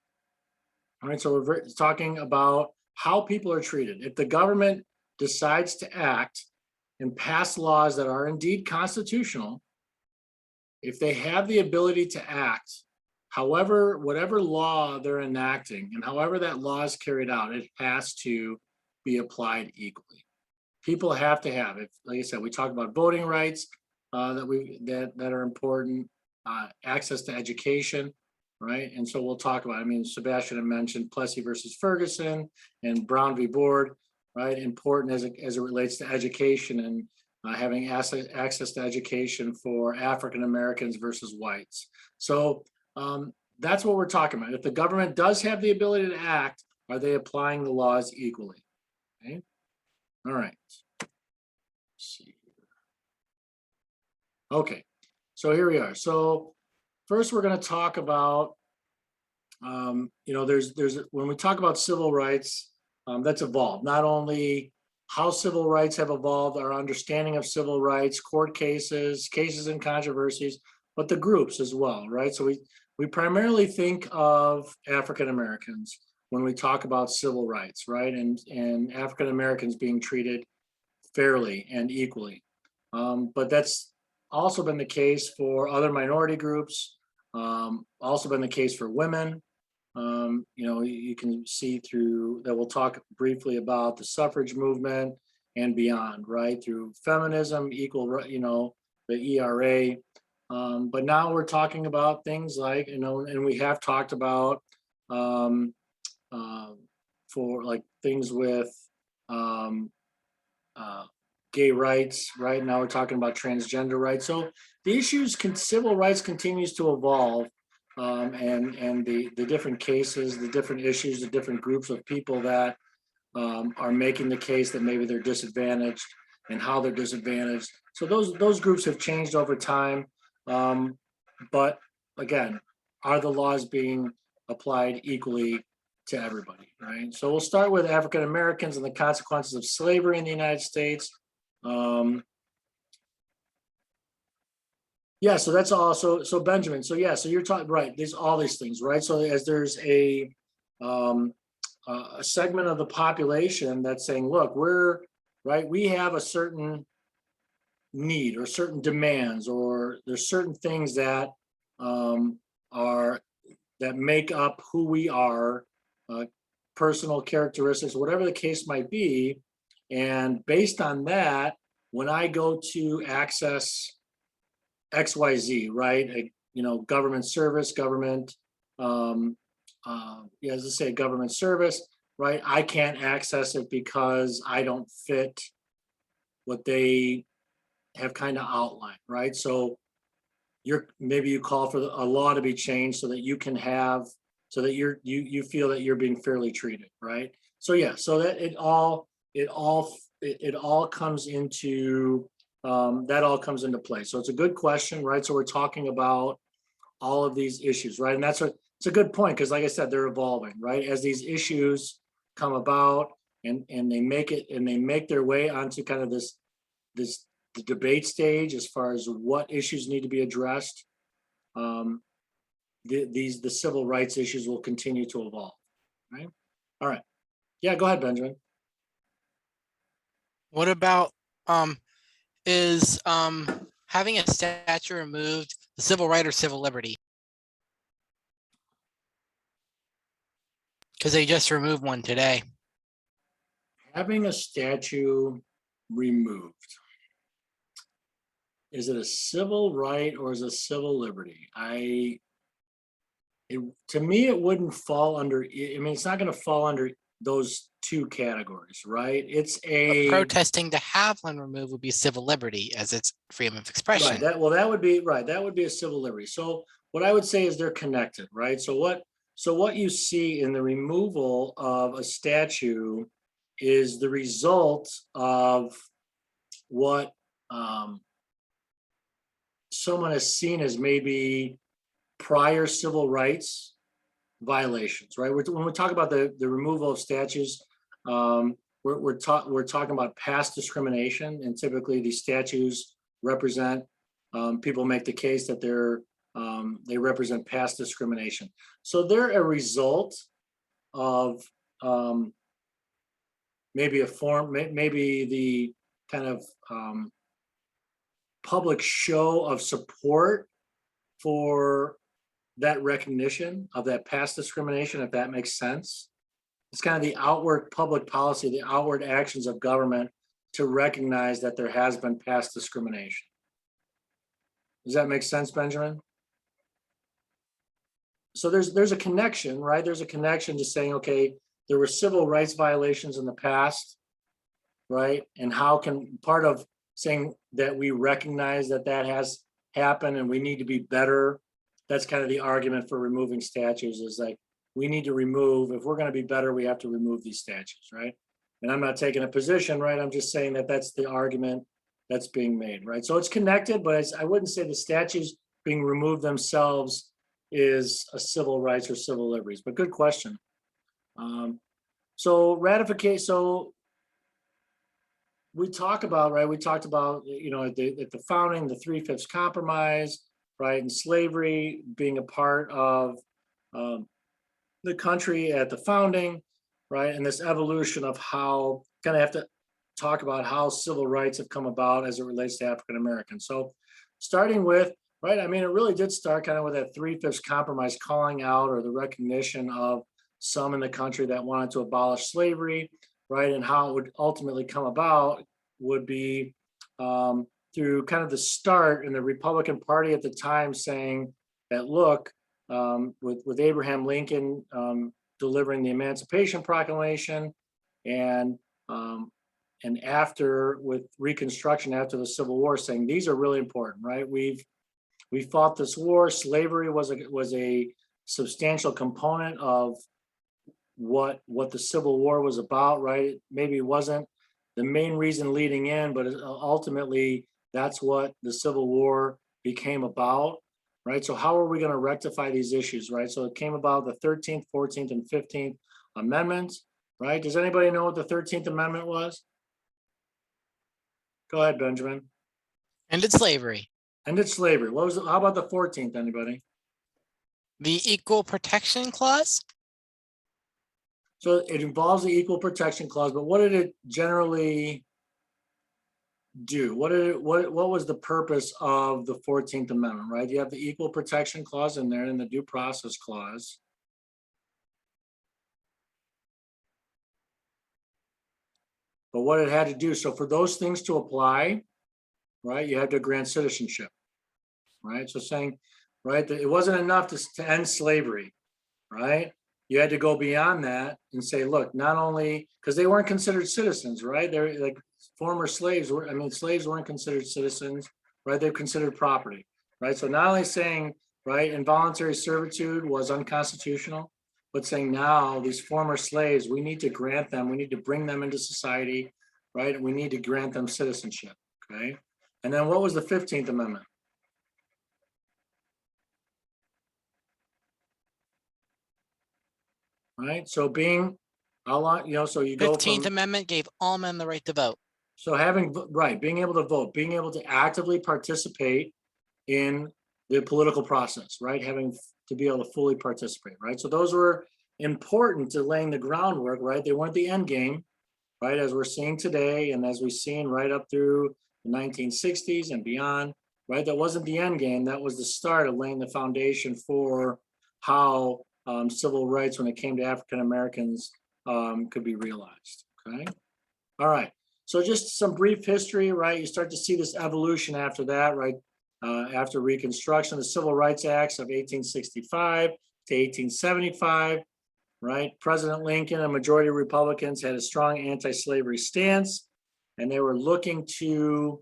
All right, so we're talking about how people are treated. If the government decides to act and pass laws that are indeed constitutional, if they have the ability to act, however, whatever law they're enacting and however that law is carried out, it has to be applied equally. People have to have it. Like I said, we talk about voting rights that are important, access to education, right? And so we'll talk about, I mean, Sebastian had mentioned Plessy versus Ferguson and Brown v. Board, right? Important as it relates to education and having access to education for African Americans versus whites. So That's what we're talking about. If the government does have the ability to act, are they applying the laws equally? Okay. All right. Let's see. Okay. So here we are. So first, we're going to talk about, there's when we talk about civil rights, that's evolved. Not only how civil rights have evolved, our understanding of civil rights, court cases, cases and controversies, but the groups as well, right? So we primarily think of African Americans when we talk about civil rights, right? And African Americans being treated fairly and equally. But that's also been the case for other minority groups, also been the case for women. You can see through that. We'll talk briefly about the suffrage movement and beyond, right? Through feminism, equal, the ERA. But now we're talking about things like, and we have talked about for like things with gay rights, right? Now we're talking about transgender rights. So the civil rights continues to evolve, and the different cases, the different issues, the different groups of people that are making the case that maybe they're disadvantaged and how they're disadvantaged. So those groups have changed over time. But again, are the laws being applied equally to everybody, right? So we'll start with African Americans and the consequences of slavery in the United States. Yeah, so that's also, so Benjamin, so yeah, so you're talking, right, there's all these things, right? So as there's a segment of the population that's saying, look, we have a certain need or certain demands, or there's certain things that that make up who we are, personal characteristics, whatever the case might be. And based on that, when I go to access XYZ, right? Government service, government, as I say, government service, right? I can't access it because I don't fit what they have kind of outlined, right? So maybe you call for a law to be changed so that you can have, so that you feel that you're being fairly treated, right? So yeah, so that it all comes into that all comes into play. So it's a good question, right? So we're talking about all of these issues, right? And it's a good point, because like I said, they're evolving, right? As these issues come about and they make their way onto kind of the debate stage as far as what issues need to be addressed. The civil rights issues will continue to evolve, right? All right. Yeah, go ahead, Benjamin. What about is having a statue removed the civil right or civil liberty? Because they just removed one today. Having a statue removed, is it a civil right or is it a civil liberty? To me, it wouldn't fall under, it's not going to fall under those two categories, right? But protesting to have one removed would be civil liberty, as it's freedom of expression. Right. That would be right. That would be a civil liberty. So what I would say is they're connected, right? So what you see in the removal of a statue is the result of what someone has seen as maybe prior civil rights violations, right? When we talk about the removal of statues, we're talking about past discrimination, and typically these statues represent, people make the case that they represent past discrimination. So they're a result of maybe the kind of public show of support for that recognition of that past discrimination, if that makes sense. It's kind of the outward public policy, the outward actions of government to recognize that there has been past discrimination. Does that make sense, Benjamin? So there's a connection, right? There's a connection to saying, okay, there were civil rights violations in the past, right? And how can part of saying that we recognize that has happened and we need to be better, that's kind of the argument for removing statutes, is like, we need to remove, if we're going to be better, we have to remove these statutes, right? And I'm not taking a position, right? I'm just saying that that's the argument that's being made, right? So it's connected, but I wouldn't say the statutes being removed themselves is a civil rights or civil liberties, but good question. So ratification, so we talk about, right, we talked about, you know, at the founding, the 3/5 compromise, right, and slavery being a part of the country at the founding, right, and this evolution of how, kind of have to talk about how civil rights have come about as it relates to African Americans. So starting with, right, I mean, it really did start kind of with that 3/5 compromise, calling out or the recognition of some in the country that wanted to abolish slavery, right, and how it would ultimately come about would be through kind of the start in the Republican Party at the time saying that, look, with Abraham Lincoln delivering the Emancipation Proclamation, and after with Reconstruction after the Civil War, saying these are really important, right? We fought this war. Slavery was a substantial component of what the Civil War was about, right? Maybe it wasn't the main reason leading in, but ultimately that's what the Civil War became about, right? So how are we going to rectify these issues, right? So it came about the 13th, 14th, and 15th Amendments, right? Does anybody know what the 13th Amendment was? Go ahead, Benjamin. Ended slavery. Ended slavery. What was it? How about the 14th, anybody? The Equal Protection Clause. So it involves the Equal Protection Clause, but what did it generally do? What was the purpose of the 14th Amendment, right? You have the Equal Protection Clause in there and the Due Process Clause. But what it had to do, so for those things to apply, right, you had to grant citizenship, right? So saying, right, that it wasn't enough to end slavery, right? You had to go beyond that and say, look, not only, because they weren't considered citizens, right? They're like former slaves were, I mean, slaves weren't considered citizens, right? They're considered property, right? So not only saying, right, involuntary servitude was unconstitutional, but saying now these former slaves, we need to grant them, we need to bring them into society, right? We need to grant them citizenship, okay? And then what was the 15th Amendment? Right, so being, you know, so you go 15th from, Amendment gave all men the right to vote. so having, right, being able to vote, being able to actively participate in the political process, right? Having to be able to fully participate, right? So those were important to laying the groundwork, right? They weren't the end game, right? As we're seeing today, and as we've seen right up through the 1960s and beyond, right? That wasn't the end game. That was the start of laying the foundation for how civil rights, when it came to African Americans, could be realized. Okay. All right. So just some brief history, right? You start to see this evolution after that, right? After Reconstruction, the Civil Rights Acts of 1865 to 1875, right? President Lincoln and majority of Republicans had a strong anti-slavery stance, and they were looking to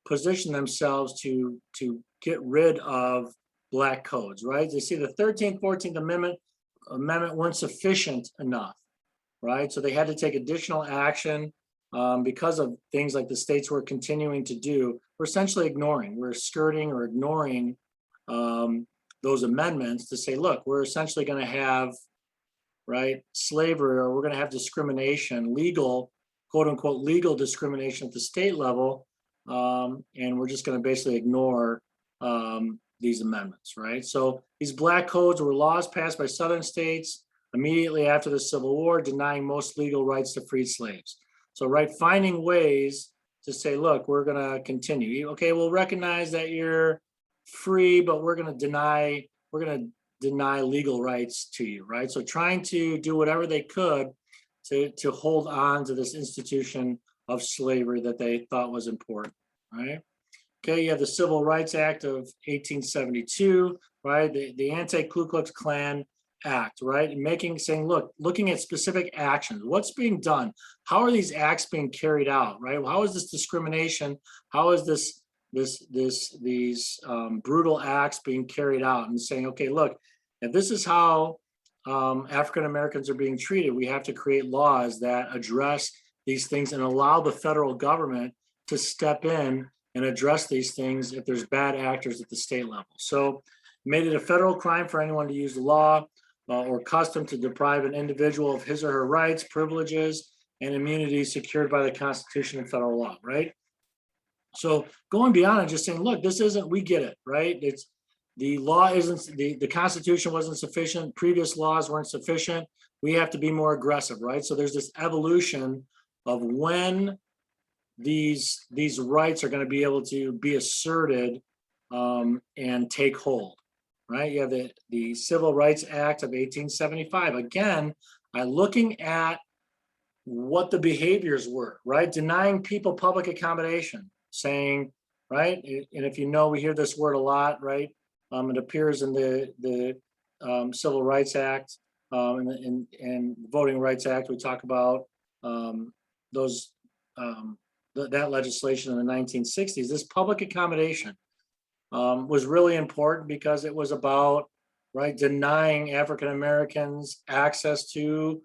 position themselves to get rid of Black codes, right? They see the 13th, 14th Amendment weren't sufficient enough, right? So they had to take additional action because of things like the states were continuing to do. We're essentially ignoring, we're skirting or ignoring those amendments to say, look, we're essentially going to have, right, slavery, or we're going to have discrimination, legal, quote unquote, legal discrimination at the state level. And we're just going to basically ignore these amendments, right? So these Black codes were laws passed by Southern states immediately after the Civil War, denying most legal rights to freed slaves. So, right, finding ways to say, look, we're going to continue. Okay, we'll recognize that you're free, but we're going to deny legal rights to you, right? So trying to do whatever they could to hold on to this institution of slavery that they thought was important, right? Okay, you have the Civil Rights Act of 1872, right? The Anti-Ku Klux Klan Act, right? Saying, look, looking at specific actions, what's being done? How are these acts being carried out, right? How is this discrimination? How is this these brutal acts being carried out and saying, okay, look, if this is how African Americans are being treated, we have to create laws that address these things and allow the federal government to step in and address these things if there's bad actors at the state level. So made it a federal crime for anyone to use the law or custom to deprive an individual of his or her rights, privileges, and immunities secured by the Constitution and federal law, right? So going beyond and just saying, look, this isn't, we get it, right? It's the law isn't, the Constitution wasn't sufficient, previous laws weren't sufficient. We have to be more aggressive, right? So there's this evolution of when these rights are going to be able to be asserted and take hold, right? You have the Civil Rights Act of 1875. Again, by looking at what the behaviors were, right? Denying people public accommodation, saying, right? And if you know, we hear this word a lot, right? It appears in the Civil Rights Act and Voting Rights Act. We talk about those that legislation in the 1960s. This public accommodation was really important because it was about, right, denying African Americans access to,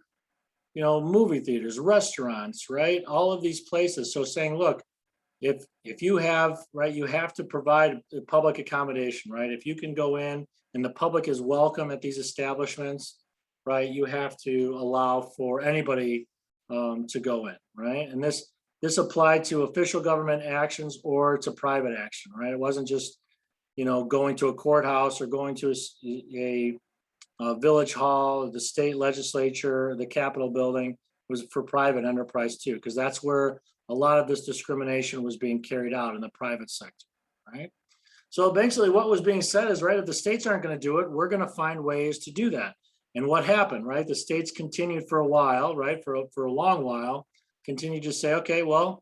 you know, movie theaters, restaurants, right, all of these places. So saying, look, if you have, right, you have to provide public accommodation, right? If you can go in and the public is welcome at these establishments, right, you have to allow for anybody to go in, right? And this applied to official government actions or to private action, right? It wasn't just, you know, going to a courthouse or going to a village hall, the state legislature, the Capitol building. Was for private enterprise too, because that's where a lot of this discrimination was being carried out in the private sector, right? So basically what was being said is, right, if the states aren't going to do it, we're going to find ways to do that. And what happened, right? The states continued for a while, right? For a long while, continued to say, okay, well,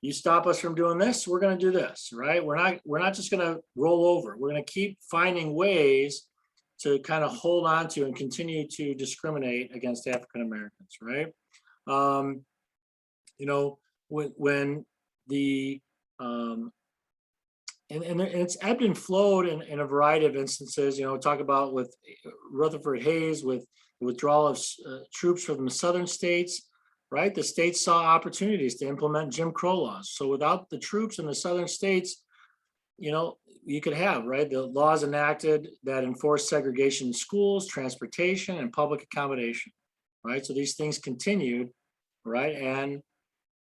you stop us from doing this, we're going to do this, right? We're not just going to roll over. We're going to keep finding ways to kind of hold on to and continue to discriminate against African Americans, right? You know, when the and it's ebbed and flowed in a variety of instances. You know, talk about with Rutherford Hayes, with the withdrawal of troops from the southern states, right? The states saw opportunities to implement Jim Crow laws. So without the troops in the southern states, you know, you could have, right, the laws enacted that enforce segregation in schools, transportation, and public accommodation, right? So these things continued, right? And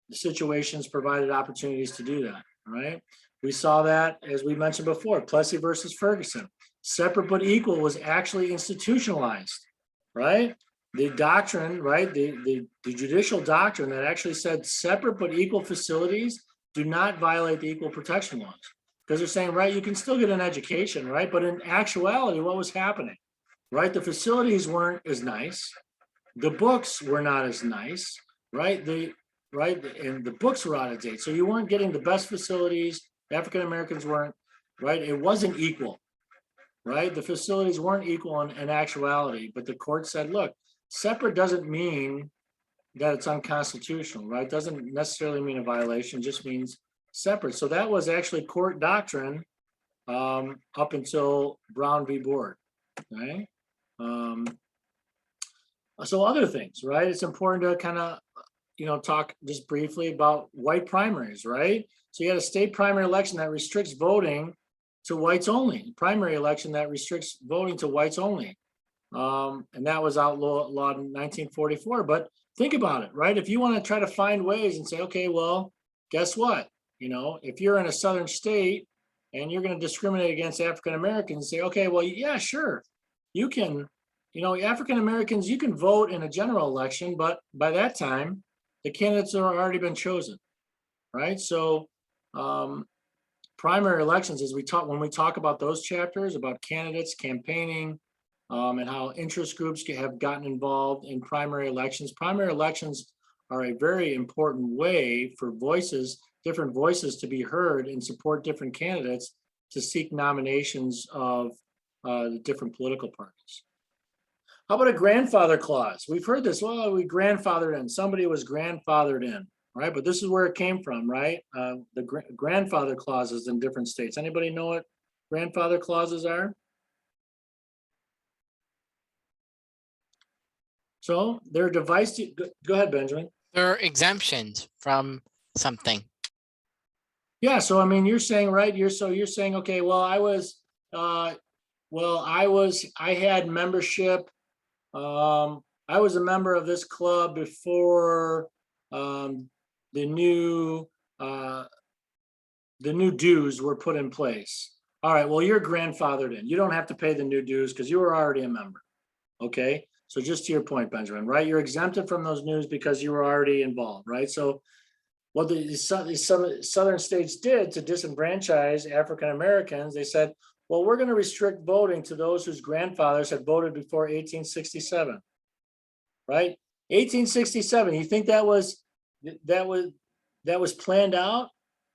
the situations provided opportunities to do that, right? We saw that, as we mentioned before, Plessy versus Ferguson. Separate but equal was actually institutionalized, right? The doctrine, right, the judicial doctrine that actually said separate but equal facilities do not violate the equal protection laws. Because they're saying, right, you can still get an education, right? But in actuality, what was happening, right? The facilities weren't as nice. The books were not as nice, right? And the books were out of date. So you weren't getting the best facilities. African Americans weren't, right? It wasn't equal, right? The facilities weren't equal in actuality. But the court said, look, separate doesn't mean that it's unconstitutional, right? Doesn't necessarily mean a violation, just means separate. So that was actually court doctrine up until Brown v. Board, right? So other things, right? It's important to kind of, you know, talk just briefly about white primaries, right? So you had a state primary election that restricts voting to whites only, primary election that restricts voting to whites only. And that was outlawed in 1944. But think about it, right? If you want to try to find ways and say, okay, well, guess what? You know, if you're in a southern state and you're going to discriminate against African Americans, say, okay, well, yeah, sure, you can, you know, African Americans, you can vote in a general election, but by that time, the candidates have already been chosen, right? So primary elections, as when we talk about those chapters about candidates campaigning and how interest groups have gotten involved in primary elections are a very important way for different voices to be heard and support different candidates to seek nominations of the different political parties. How about a grandfather clause? We've heard this, well, we grandfathered in, somebody was grandfathered in, right? But this is where it came from, right? The grandfather clauses in different states. Anybody know what grandfather clauses are? So they're device to, go ahead, Benjamin. There are exemptions from something. Yeah, so I mean, you're saying, right, you're saying, okay, well, I had membership. I was a member of this club before the new dues were put in place. All right, well, you're grandfathered in. You don't have to pay the new dues because you were already a member. Okay, so just to your point, Benjamin, right? You're exempted from those dues because you were already involved, right? So what some southern states did to disenfranchise African Americans, they said, well, we're going to restrict voting to those whose grandfathers had voted before 1867, right? 1867. You think that was planned out?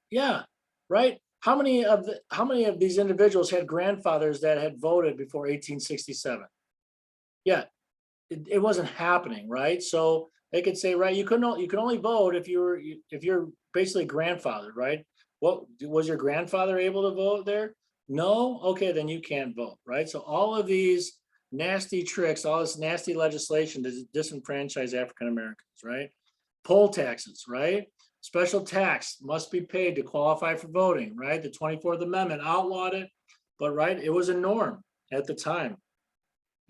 Yeah, right. How many of these individuals had grandfathers that had voted before 1867? Yeah, it wasn't happening, right? So they could say, right, you can only vote if you're basically grandfathered, right? What was your grandfather able to vote there? No, okay, then you can't vote, right? So all of these nasty tricks, all this nasty legislation to disenfranchise African Americans, right? Poll taxes, right? Special tax must be paid to qualify for voting, right? The 24th Amendment outlawed it, but right, it was a norm at the time.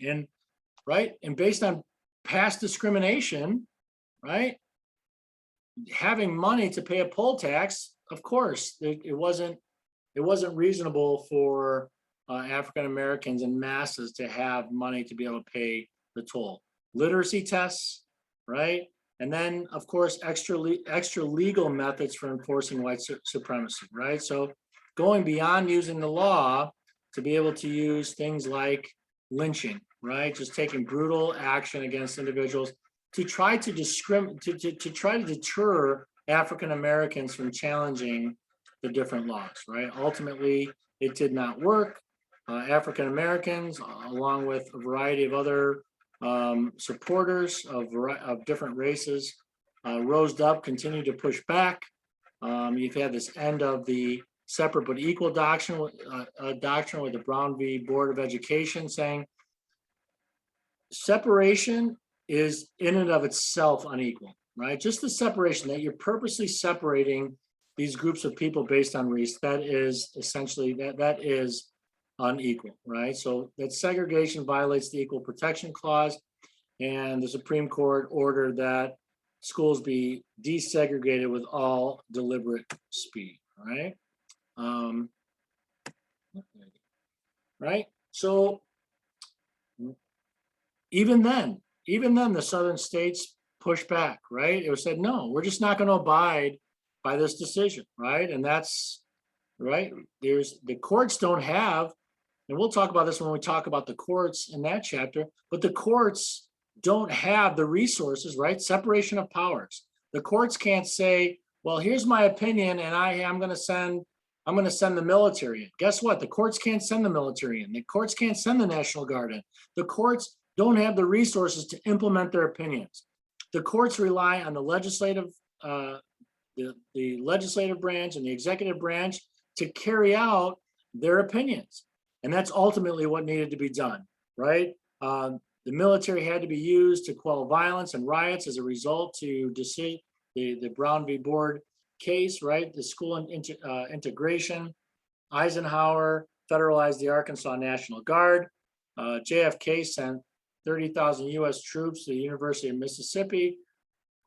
And right, and based on past discrimination, right, having money to pay a poll tax, of course, it wasn't reasonable for African Americans and masses to have money to be able to pay the toll. Literacy tests, right? And then, of course, extra legal methods for enforcing white supremacy, right? So going beyond using the law to be able to use things like lynching, right? Just taking brutal action against individuals to try to try to deter African Americans from challenging the different laws, right? Ultimately, it did not work. African Americans, along with a variety of other supporters of different races, rose up, continued to push back. You've had this end of the separate but equal doctrine with the Brown v. Board of Education saying separation is in and of itself unequal, right? Just the separation that you're purposely separating these groups of people based on race, that is essentially that is unequal, right? So that segregation violates the Equal Protection Clause, and the Supreme Court ordered that schools be desegregated with all deliberate speed, right? Right? So even then, the southern states pushed back, right? It was said, no, we're just not going to abide by this decision, right? And that's right. There's the courts don't have, and we'll talk about this when we talk about the courts in that chapter, but the courts don't have the resources, right? Separation of powers. The courts can't say, well, here's my opinion, and I'm going to send the military in. Guess what? The courts can't send the military in. The courts can't send the National Guard in. The courts don't have the resources to implement their opinions. The courts rely on the legislative, the legislative branch and the executive branch to carry out their opinions. And that's ultimately what needed to be done, right? The military had to be used to quell violence and riots as a result to the Brown v. Board case, right? The school integration. Eisenhower federalized the Arkansas National Guard. JFK sent 30,000 US troops to the University of Mississippi,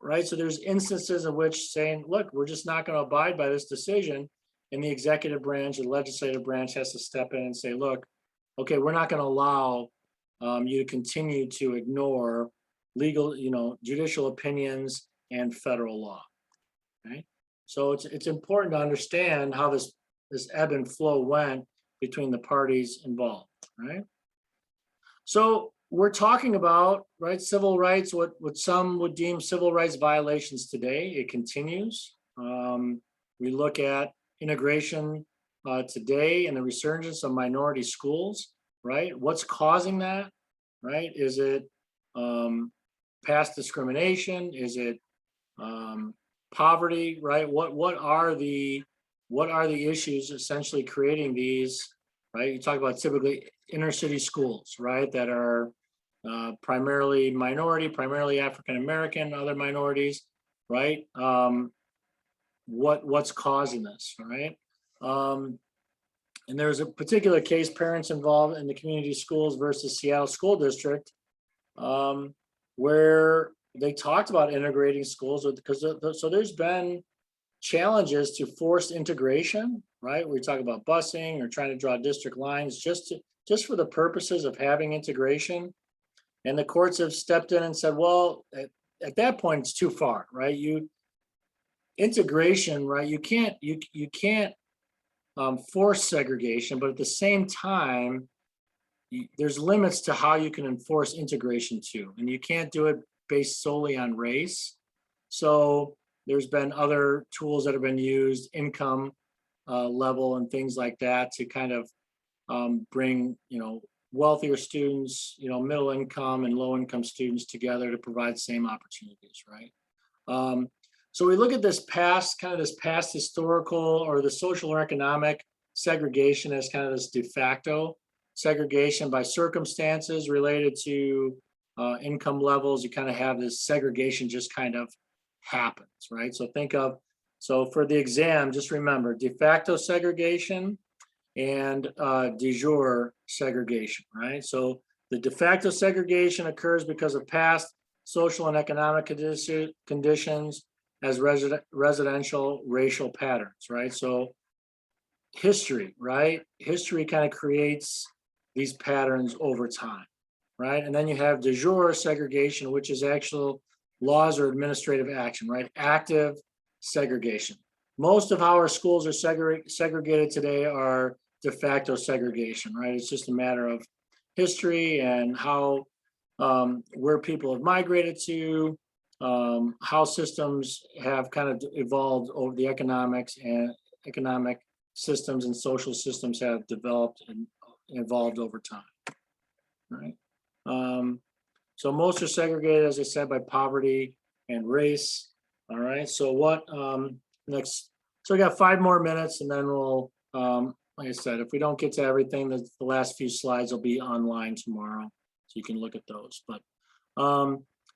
right? So there's instances in which saying, look, we're just not going to abide by this decision. And the executive branch, the legislative branch has to step in and say, look, okay, we're not going to allow you to continue to ignore legal, judicial opinions and federal law, right? So it's important to understand how this ebb and flow went between the parties involved, right? So we're talking about, right, civil rights, what some would deem civil rights violations today. It continues. We look at integration today and the resurgence of minority schools, right? What's causing that, right? Is it past discrimination? Is it poverty, right? What are the issues essentially creating these, right? You talk about typically inner city schools, right, that are primarily minority, primarily African American, other minorities, right? What's causing this, right? And there's a particular case, parents involved in the community schools versus Seattle School District, where they talked about integrating schools because so there's been challenges to forced integration, right? We talk about busing or trying to draw district lines just for the purposes of having integration. And the courts have stepped in and said, well, at that point, it's too far, right? Integration, right? You can't force segregation, but at the same time, there's limits to how you can enforce integration too, and you can't do it based solely on race. So there's been other tools that have been used, income level and things like that, to kind of bring wealthier students, middle income and low income students together to provide same opportunities, right? So we look at this past historical or the social or economic segregation as kind of this de facto segregation by circumstances related to income levels. You kind of have this segregation just kind of happens, right? So for the exam, just remember de facto segregation and de jure segregation, right? So the de facto segregation occurs because of past social and economic conditions as residential racial patterns, right? So history, right? History kind of creates these patterns over time, right? And then you have de jure segregation, which is actual laws or administrative action, right? Active segregation. Most of how our schools are segregated today are de facto segregation, right? It's just a matter of history and how where people have migrated to, how systems have kind of evolved over the economics, and economic systems and social systems have developed and evolved over time, right? So most are segregated, as I said, by poverty and race. All right, so what next? So we got 5 more minutes and then we'll, like I said, if we don't get to everything, the last few slides will be online tomorrow, so you can look at those. But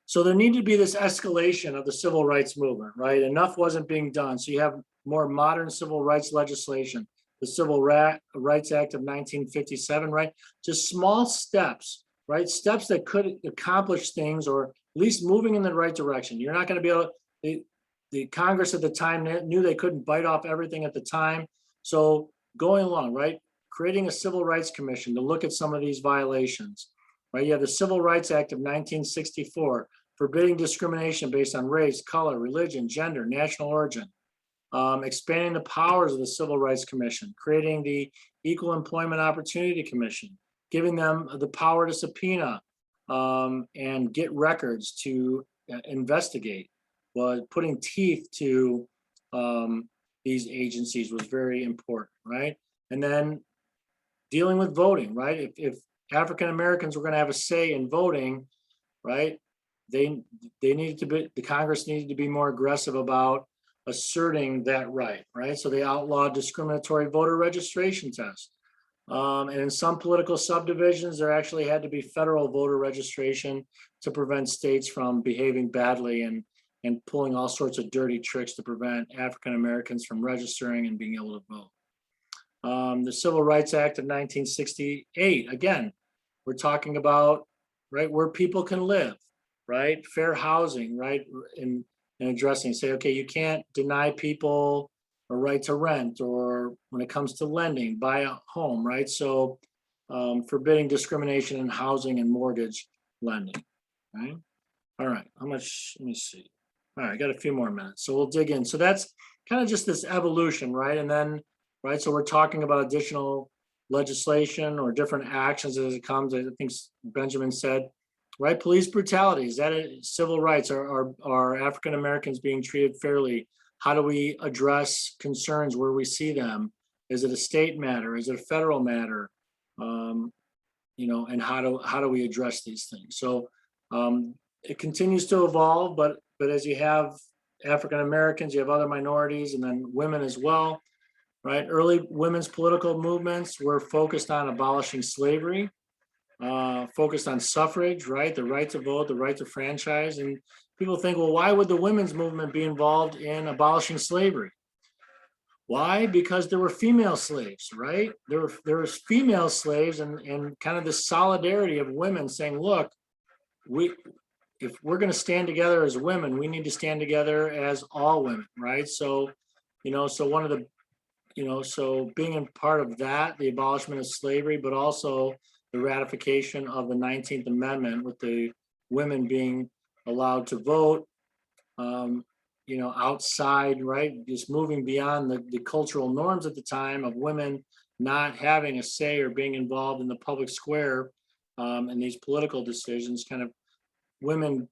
so there needed to be this escalation of the civil rights movement, right? Enough wasn't being done. So you have more modern civil rights legislation, the Civil Rights Act of 1957, right? Just small steps, right? Steps that could accomplish things or at least moving in the right direction. You're not going to be able to, the Congress at the time knew they couldn't bite off everything at the time. So going along, right? Creating a civil rights commission to look at some of these violations, right? You have the Civil Rights Act of 1964, forbidding discrimination based on race, color, religion, gender, national origin. Expanding the powers of the Civil Rights Commission, creating the Equal Employment Opportunity Commission, giving them the power to subpoena and get records to investigate. But putting teeth to these agencies was very important, right? And then dealing with voting, right? If African Americans were going to have a say in voting, right? They needed to be, the Congress needed to be more aggressive about asserting that right, right? So they outlawed discriminatory voter registration tests. And in some political subdivisions, there actually had to be federal voter registration to prevent states from behaving badly and pulling all sorts of dirty tricks to prevent African Americans from registering and being able to vote. The Civil Rights Act of 1968, again, we're talking about, right, where people can live, right? Fair housing, right? And addressing, say, okay, you can't deny people a right to rent, or when it comes to lending, buy a home, right? So forbidding discrimination in housing and mortgage lending, right? All right, how much, let me see. All right, I got a few more minutes, so we'll dig in. So that's kind of just this evolution, right? And then, right, so we're talking about additional legislation or different actions as it comes. I think Benjamin said, right, police brutality, is that civil rights? Are African Americans being treated fairly? How do we address concerns where we see them? Is it a state matter? Is it a federal matter? And how do we address these things? So it continues to evolve, but as you have African Americans, you have other minorities, and then women as well, right? Early women's political movements were focused on abolishing slavery, focused on suffrage, right? The right to vote, the right to franchise. And people think, well, why would the women's movement be involved in abolishing slavery? Why? Because there were female slaves, right? There was female slaves, and kind of the solidarity of women saying, look, if we're going to stand together as women, we need to stand together as all women, right? So, so one of the, so being a part of that, the abolishment of slavery, but also the ratification of the 19th Amendment with the women being allowed to vote, outside, right? Just moving beyond the cultural norms at the time of women not having a say or being involved in the public square in these political decisions, kind of women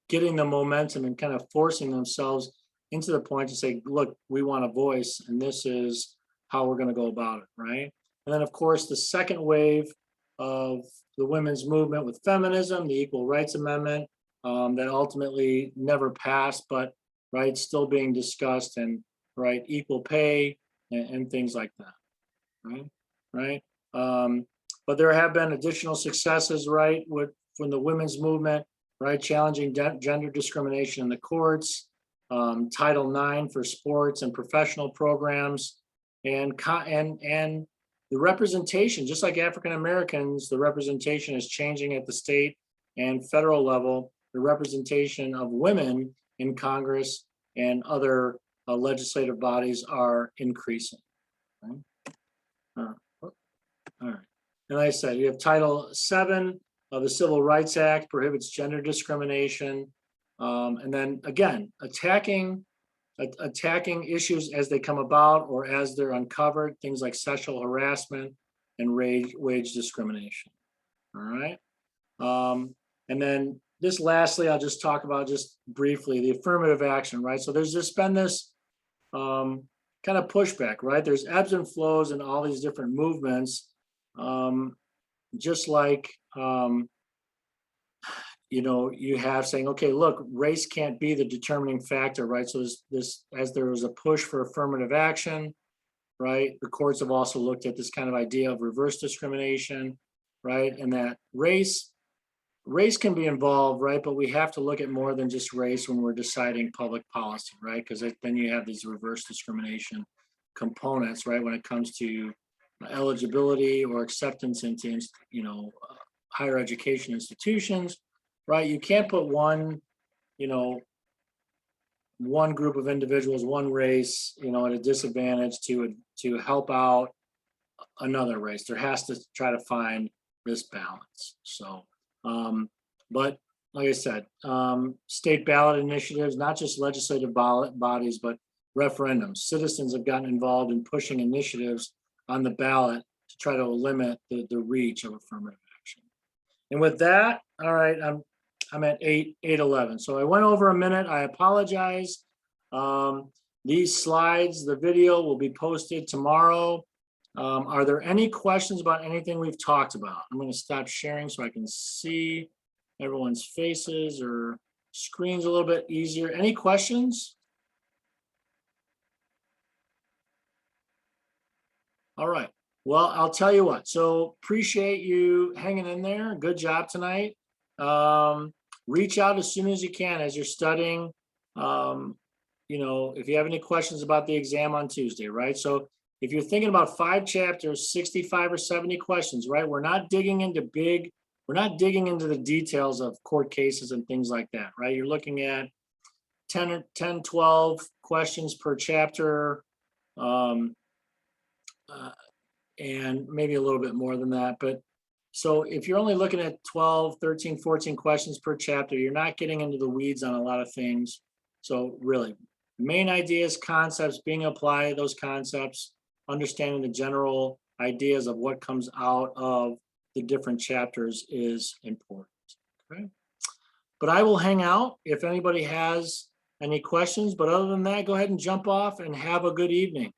getting the momentum and kind of forcing themselves into the point to say, look, we want a voice, and this is how we're going to go about it, right? And then, of course, the second wave of the women's movement with feminism, the Equal Rights Amendment, that ultimately never passed, but right, still being discussed, and right, equal pay and things like that, right? But there have been additional successes, right, from the women's movement, right, challenging gender discrimination in the courts, Title IX for sports and professional programs, and the representation, just like African Americans, the representation is changing at the state and federal level. The representation of women in Congress and other legislative bodies are increasing. Right? All right. And like I said, you have Title VII of the Civil Rights Act prohibits gender discrimination. And then again, attacking issues as they come about or as they're uncovered, things like sexual harassment and wage discrimination. All right. And then this lastly, I'll just talk about just briefly the affirmative action, right? So there's just been this kind of pushback, right? There's ebbs and flows in all these different movements, just like, you have saying, okay, look, race can't be the determining factor, right? So as there was a push for affirmative action, right? The courts have also looked at this kind of idea of reverse discrimination, right? And that race can be involved, right? But we have to look at more than just race when we're deciding public policy, right? Because then you have these reverse discrimination components, right? When it comes to eligibility or acceptance into, higher education institutions, right? You can't put one group of individuals, one race, at a disadvantage to help out another race. There has to try to find this balance. So, but like I said, state ballot initiatives, not just legislative bodies, but referendums. Citizens have gotten involved in pushing initiatives on the ballot to try to limit the reach of affirmative action. And with that, all right, I'm at 8:11. So I went over a minute. I apologize. These slides, the video will be posted tomorrow. Are there any questions about anything we've talked about? I'm going to stop sharing so I can see everyone's faces or screens a little bit easier. Any questions? All right. Well, I'll tell you what. So appreciate you hanging in there. Good job tonight. Reach out as soon as you can as you're studying. If you have any questions about the exam on Tuesday, right? So if you're thinking about 5 chapters, 65 or 70 questions, right? We're not digging into the details of court cases and things like that, right? You're looking at 10, 12 questions per chapter, and maybe a little bit more than that. But so if you're only looking at 12, 13, 14 questions per chapter, you're not getting into the weeds on a lot of things. So really, main ideas, concepts, being applied, those concepts, understanding the general ideas of what comes out of the different chapters is important. Okay. But I will hang out if anybody has any questions. But other than that, go ahead and jump off and have a good evening.